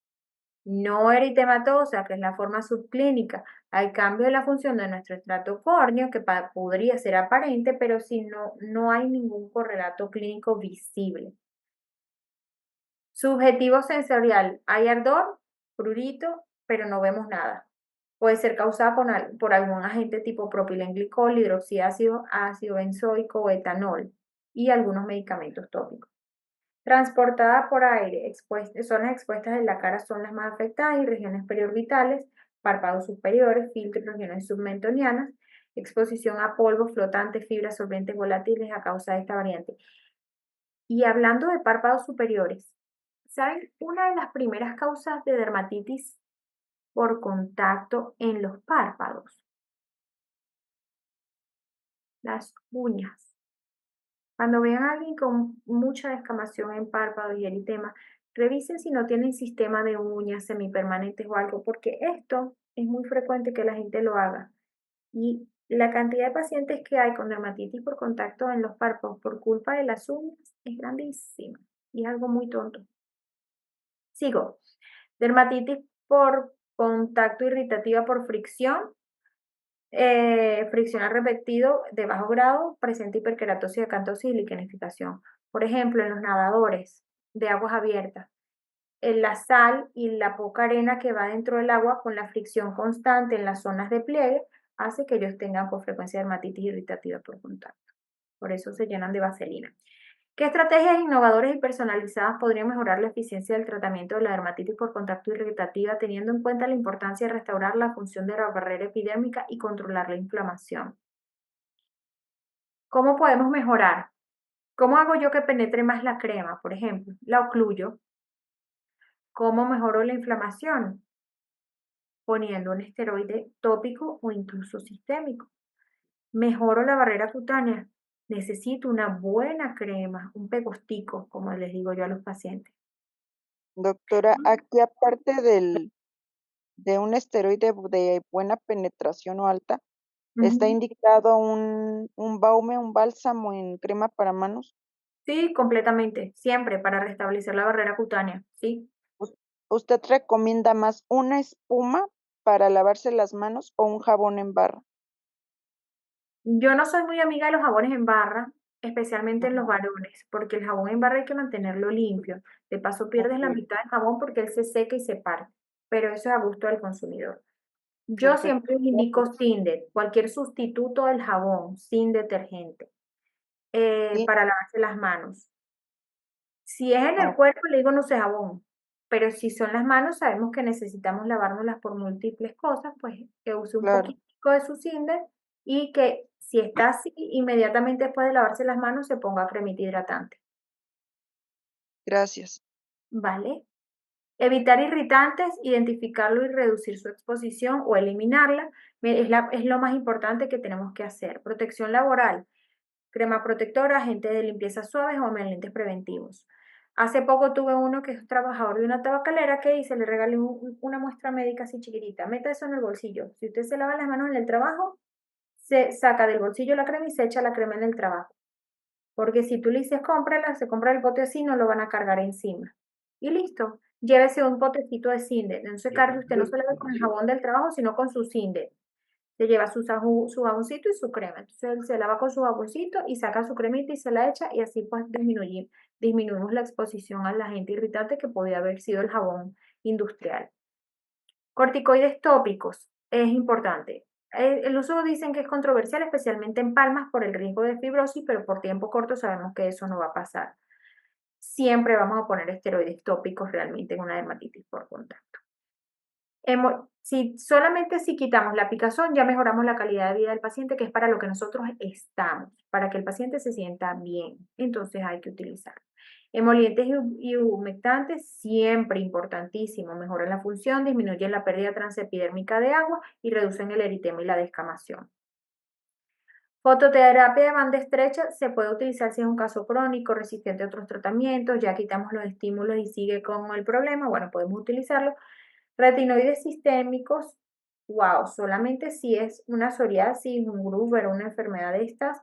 No eritematosa, que es la forma subclínica, hay cambio de la función de nuestro estrato córneo que podría ser aparente, pero si no hay ningún correlato clínico visible. Subjetivo sensorial, hay ardor, prurito, pero no vemos nada. Puede ser causada por algún agente tipo propilenglicol, hidroxiácido, ácido benzoico o etanol y algunos medicamentos tópicos. Transportada por aire, zonas expuestas de la cara son las más afectadas y regiones periorbitales, párpados superiores, filtros, regiones submentonianas, exposición a polvo, flotantes, fibras, solventes volátiles a causa de esta variante. Y hablando de párpados superiores, ¿saben? Una de las primeras causas de dermatitis por contacto en los párpados, las uñas. Cuando vean a alguien con mucha descamación en párpados y eritema, revisen si no tienen sistema de uñas semipermanentes o algo, porque esto es muy frecuente que la gente lo haga. Y la cantidad de pacientes que hay con dermatitis por contacto en los párpados por culpa de las uñas es grandísima y es algo muy tonto. Sigo. Dermatitis por contacto irritativa por fricción. Friccionar repetido de bajo grado, presenta hiperkeratosis, acantosis y liquenificación. Por ejemplo, en los nadadores de aguas abiertas, en la sal y la poca arena que va dentro del agua con la fricción constante en las zonas de pliegue hace que ellos tengan con frecuencia dermatitis irritativa por contacto. Por eso se llenan de vaselina. ¿Qué estrategias innovadoras y personalizadas podrían mejorar la eficiencia del tratamiento de la dermatitis por contacto irritativa, teniendo en cuenta la importancia de restaurar la función de la barrera epidérmica y controlar la inflamación? ¿Cómo podemos mejorar? ¿Cómo hago yo que penetre más la crema? Por ejemplo, la ocluyo. ¿Cómo mejoro la inflamación? Poniendo un esteroide tópico o incluso sistémico. Mejoro la barrera cutánea. Necesito una buena crema, un pegostico, como les digo yo a los pacientes. Doctora, aquí aparte de un esteroide de buena penetración o alta, ¿está indicado un bálsamo en crema para manos? Sí, completamente, siempre para restablecer la barrera cutánea, sí. ¿Usted recomienda más una espuma para lavarse las manos o un jabón en barra? Yo no soy muy amiga de los jabones en barra, especialmente en los Ajá, varones, porque el jabón en barra hay que mantenerlo limpio. De paso pierdes la ok, mitad del jabón porque él se seca y se parte, pero eso es a gusto del consumidor. Yo perfecto. siempre indico Gracias. Cinder, cualquier sustituto del jabón sin detergente, Sí, para lavarse las manos. Si es en el oh, cuerpo, le digo no use jabón, pero si son las manos, sabemos que necesitamos lavárnoslas por múltiples cosas, pues que use un claro. poquitico de su Cinder y que si está así, inmediatamente después de lavarse las manos se ponga cremita hidratante, Gracias. ¿vale? Evitar irritantes, identificarlo y reducir su exposición o eliminarla es lo más importante que tenemos que hacer. Protección laboral. Crema protectora, agentes de limpieza suaves o lentes preventivos. Hace poco tuve uno que es trabajador de una tabacalera que hice, le regalé una muestra médica así chiquitita. Meta eso en el bolsillo. Si usted se lava las manos en el trabajo, se saca del bolsillo la crema y se echa la crema en el trabajo. Porque si tú le dices cómprala, se compra el bote así, no lo van a cargar encima. Y listo. Llévese un potecito de Cinder. No se cargue, usted no se lave con el jabón del trabajo, sino con su Cinder. Se lleva su jaboncito y su crema. Entonces él se lava con su jaboncito y saca su cremita y se la echa y así pues disminuimos la exposición al agente irritante que podía haber sido el jabón industrial. Corticoides tópicos es importante. El uso dicen que es controversial, especialmente en palmas por el riesgo de fibrosis, pero por tiempo corto sabemos que eso no va a pasar. Siempre vamos a poner esteroides tópicos realmente en una dermatitis por contacto. Si solamente si quitamos la picazón, ya mejoramos la calidad de vida del paciente, que es para lo que nosotros estamos, para que el paciente se sienta bien. Entonces hay que utilizarlo. Emolientes y humectantes, siempre importantísimo. Mejoran la función, disminuyen la pérdida transepidérmica de agua y reducen el eritema y la descamación. Fototerapia de banda estrecha se puede utilizar si es un caso crónico, resistente a otros tratamientos, ya quitamos los estímulos y sigue con el problema, bueno, podemos utilizarlo. Retinoides sistémicos, wow, solamente si es una psoriasis, un Gruber, una enfermedad de estas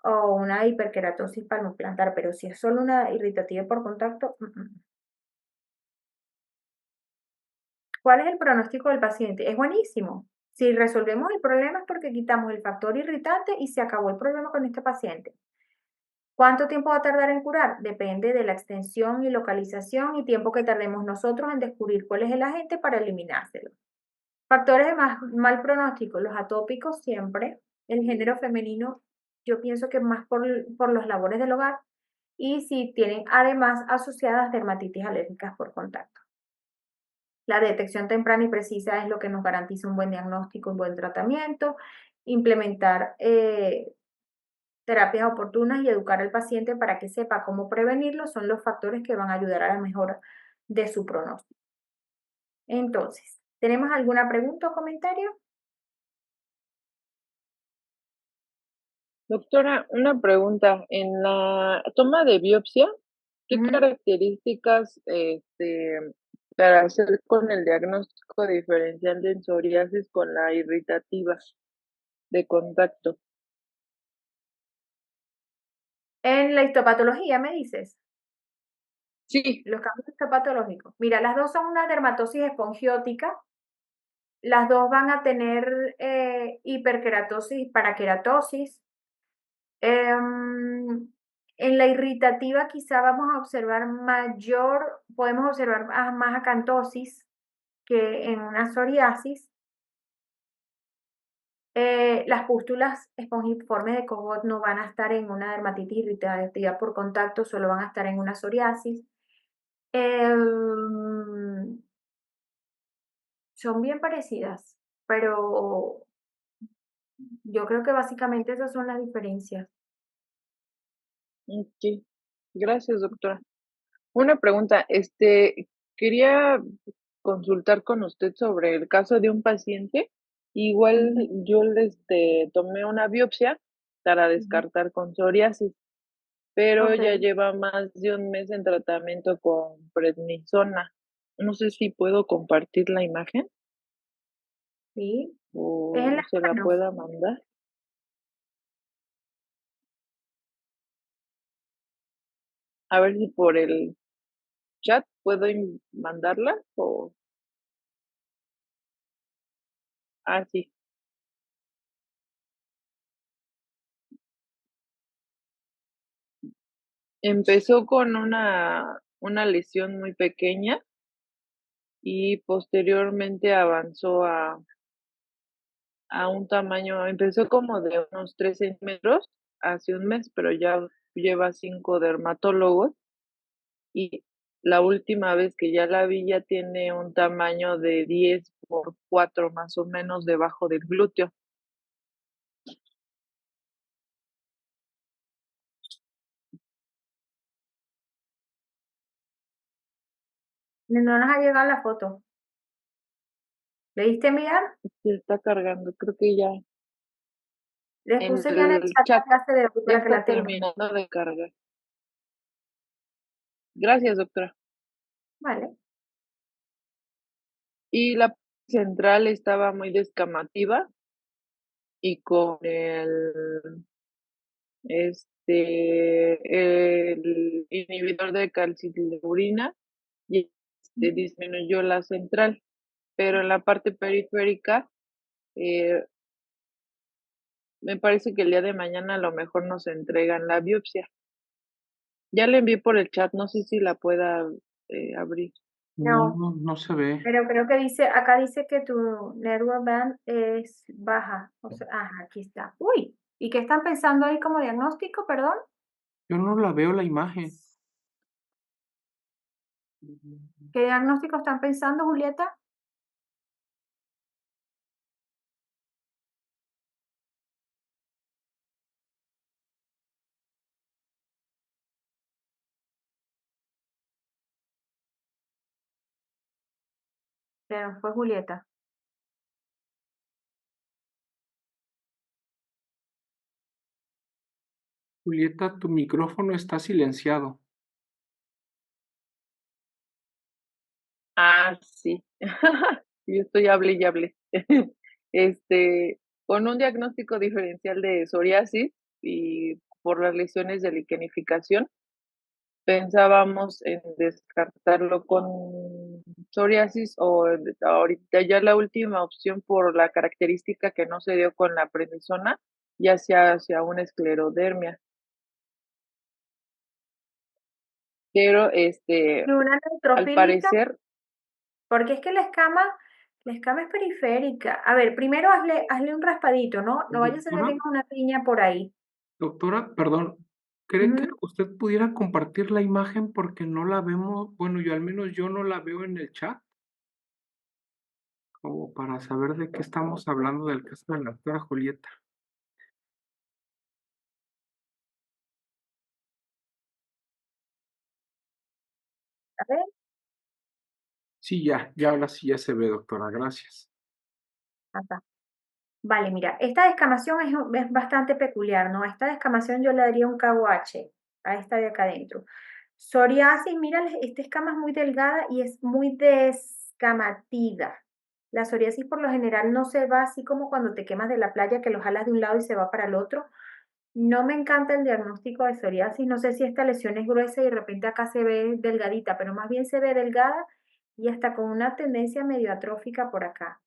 o una hiperkeratosis palmoplantar, pero si es solo una irritativa por contacto, ¿cuál es el pronóstico del paciente? Es buenísimo. Si resolvemos el problema es porque quitamos el factor irritante y se acabó el problema con este paciente. ¿Cuánto tiempo va a tardar en curar? Depende de la extensión y localización y tiempo que tardemos nosotros en descubrir cuál es el agente para eliminárselo. Factores de mal pronóstico, los atópicos siempre, el género femenino, yo pienso que más por los labores del hogar y si tienen además asociadas dermatitis alérgicas por contacto. La detección temprana y precisa es lo que nos garantiza un buen diagnóstico, un buen tratamiento, implementar terapias oportunas y educar al paciente para que sepa cómo prevenirlo son los factores que van a ayudar a la mejora de su pronóstico. Entonces, ¿tenemos alguna pregunta o comentario? Doctora, una pregunta. En la toma de biopsia, ¿qué Ujú. características para hacer con el diagnóstico diferencial de psoriasis con la irritativa de contacto? En la histopatología, me dices, Sí, los cambios histopatológicos. Mira, las dos son una dermatosis espongiótica, las dos van a tener hiperkeratosis, parakeratosis. En la irritativa quizá vamos a observar podemos observar más acantosis que en una psoriasis. Las pústulas espongiformes de Cobot no van a estar en una dermatitis irritativa por contacto, solo van a estar en una psoriasis. Em, Son bien parecidas, pero yo creo que básicamente esas son las diferencias. ok. Gracias, doctora. Una pregunta, quería consultar con usted sobre el caso de un paciente. Igual Ujú, yo tomé una biopsia para ujú. descartar con psoriasis, pero Ok, ya lleva más de un mes en tratamiento con prednisona. No sé si puedo compartir la imagen sí. Es en o las se la manos. pueda mandar. A ver si por el chat puedo mandarla o... Ah, sí. Empezó con una lesión muy pequeña y posteriormente avanzó a un tamaño, empezó como de unos 3 centímetros hace un mes, pero ya lleva 5 dermatólogos y la última vez que ya la vi ya tiene un tamaño de 10 por 4 más o menos debajo del glúteo. No nos ha llegado la foto. ¿Le diste mirar? Se está cargando, creo que ya Les en puse ya en el el chat chat la clase de hoy ya para que está la tengan. terminando de cargar. Gracias, doctora. Vale. Y la central estaba muy descamativa y con el inhibidor de calciturina y disminuyó la central, pero en la parte periférica eh, me parece que el día de mañana a lo mejor nos entregan la biopsia. Ya le envié por el chat, no sé si la pueda abrir. No, No, no se ve. pero creo que dice, acá dice que tu network band es baja. O sea, ajá, aquí está. Uy, ¿y qué están pensando ahí como diagnóstico, perdón? Yo no la veo la imagen. ¿Qué diagnóstico están pensando, Julieta? Pero fue Julieta. Julieta, tu micrófono está silenciado. Ah, sí. Yo estoy hable y hable. Con un diagnóstico diferencial de psoriasis y por las lesiones de liquenificación, pensábamos en descartarlo con psoriasis o ahorita ya la última opción por la característica que no se dio con la prednisona, ya sea hacia una esclerodermia. Pero Y una al neutropílica, parecer, porque es que la escama es periférica. A ver, primero hazle un raspadito, ¿no? No vaya a ser que Doctora, tenga una piña por ahí. doctora, perdón. ¿Cree que Ujú. usted pudiera compartir la imagen porque no la vemos? Bueno, yo al menos yo no la veo en el chat, como para saber de qué estamos hablando del caso de la doctora Julieta. A ver, Sí, ya ahora sí ya se ve, doctora, gracias. acá. Vale, mira, esta descamación es bastante peculiar, ¿no? Esta descamación yo le daría un KUH a esta de acá adentro. Psoriasis, mira, esta escama es muy delgada y es muy descamativa. La psoriasis por lo general no se va así como cuando te quemas de la playa que lo jalas de un lado y se va para el otro. No me encanta el diagnóstico de psoriasis, no sé si esta lesión es gruesa y de repente acá se ve delgadita, pero más bien se ve delgada y hasta con una tendencia medio atrófica por acá.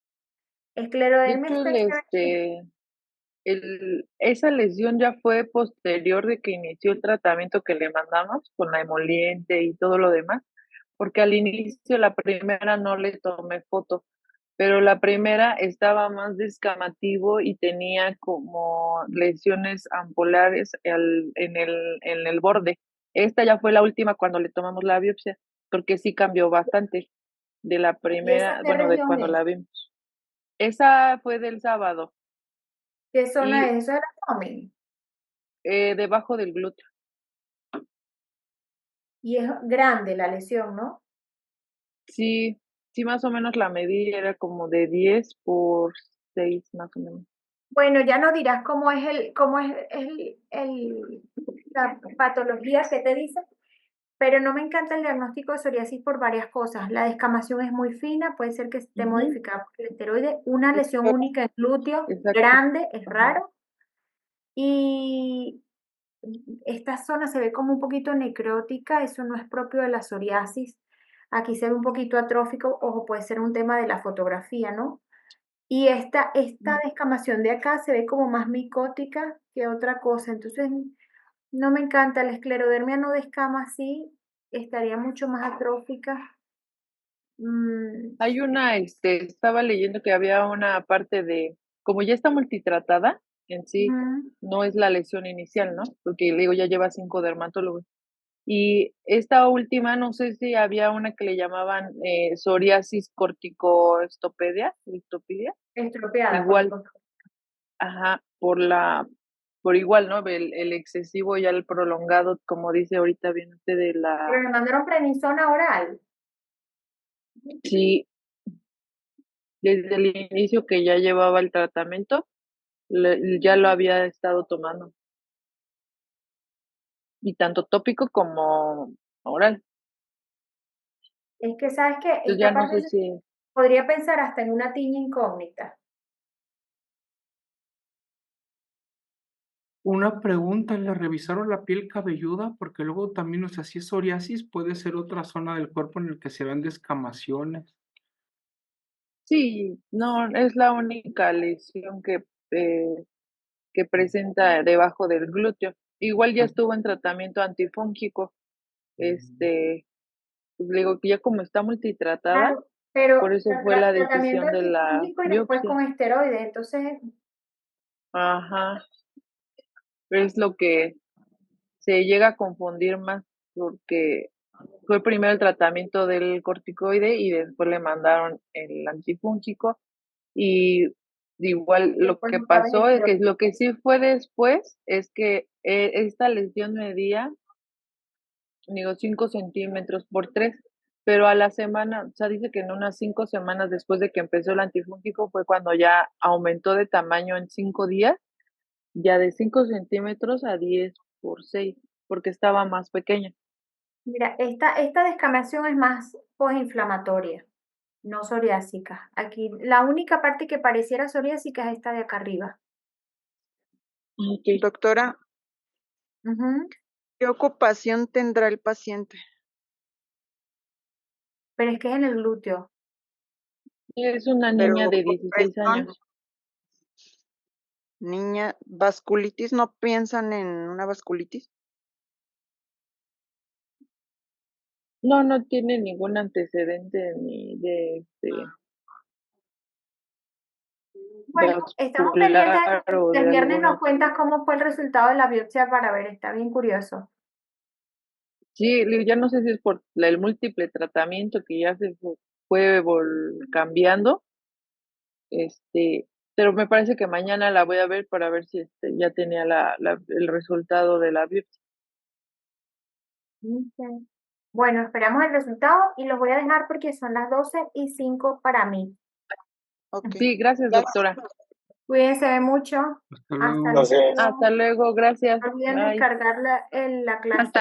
de Esclerodermia hecho, está chévere. esa lesión ya fue posterior de que inició el tratamiento que le mandamos con la emoliente y todo lo demás, porque al inicio la primera no le tomé foto, pero la primera estaba más descamativo y tenía como lesiones ampulares en el borde. Esta ya fue la última cuando le tomamos la biopsia, porque sí cambió bastante de la ¿Y esa primera, qué bueno, de región cuando es? la vimos. Esa fue del sábado ¿Qué zona y es? Eso era abdomen. debajo del glúteo. Y es grande la lesión, ¿no? Sí, sí, más o menos la medida era como de 10 por 6 más o menos. Bueno, ya no dirás cómo es la patología que te dice, pero no me encanta el diagnóstico de psoriasis por varias cosas. La descamación es muy fina, puede ser que esté Ujú, modificada por el esteroide, una lesión única en glúteo, exacto. grande, es Ajá. raro, y esta zona se ve como un poquito necrótica, eso no es propio de la psoriasis. Aquí se ve un poquito atrófico, ojo, puede ser un tema de la fotografía, ¿no? Y esta descamación de acá se ve como más micótica que otra cosa, entonces no me encanta, la esclerodermia no descama así, estaría mucho más atrófica. Hay estaba leyendo que había una parte de, como ya está multitratada en sí, no es la lesión inicial, ¿no? Porque le digo, ya lleva 5 dermatólogos. Y esta última, no sé si había una que le llamaban psoriasis corticoestopedia, Estropeada. igual, ajá, por igual, ¿no? El excesivo y el prolongado, como dice ahorita bien usted, de Pero la, le mandaron prednisona oral. sí, desde el inicio que ya llevaba el tratamiento, ya lo había estado tomando. Y tanto tópico como oral. Es que, ¿sabes qué? Entonces Esta ya no parte sé si, podría pensar hasta en una tiña incógnita. Una pregunta, ¿le revisaron la piel cabelluda? Porque luego también, o sea, si es psoriasis, puede ser otra zona del cuerpo en el que se ven descamaciones. sí, no, es la única lesión que presenta debajo del glúteo. Igual ya estuvo en tratamiento antifúngico, pues le digo que ya como está multitratada, Claro, pero por eso fue la tratamiento decisión de la antifúngico y después biopsia. con esteroides, entonces Ajá, es lo que se llega a confundir más, porque fue primero el tratamiento del corticoide y después le mandaron el antifúngico. Y igual lo después que otra vez pasó es que esteroides. lo que sí fue después es que esta lesión medía, digo, 5 centímetros por 3, pero a la semana, o sea, dice que en unas 5 semanas después de que empezó el antifúngico fue cuando ya aumentó de tamaño en 5 días, ya de 5 centímetros a 10 por 6, porque estaba más pequeña. Mira, esta descamación es más posinflamatoria, no psoriásica. Aquí la única parte que pareciera psoriásica es esta de acá arriba. Okay. Doctora, Ujú. ¿qué ocupación tendrá el paciente? Pero es que es en el glúteo. Es una Pero niña de con 16 presión, años. niña, vasculitis, ¿no piensan en una vasculitis? No, no tiene ningún antecedente ni de Bueno, estamos pendientes vascular o del de viernes, algún nos otro. cuentas cómo fue el resultado de la biopsia para ver, está bien curioso. Sí, ya no sé si es por el múltiple tratamiento que ya se fue cambiando, pero me parece que mañana la voy a ver para ver si ya tenía el resultado de la biopsia. Ok. Bueno, esperamos el resultado y los voy a dejar porque son las 12:05 para mí. Ok. Sí, gracias, doctora. Cuídense mucho. Hasta Hasta luego. Gracias. luego. Hasta luego, gracias. No olviden Bye. descargar la clase.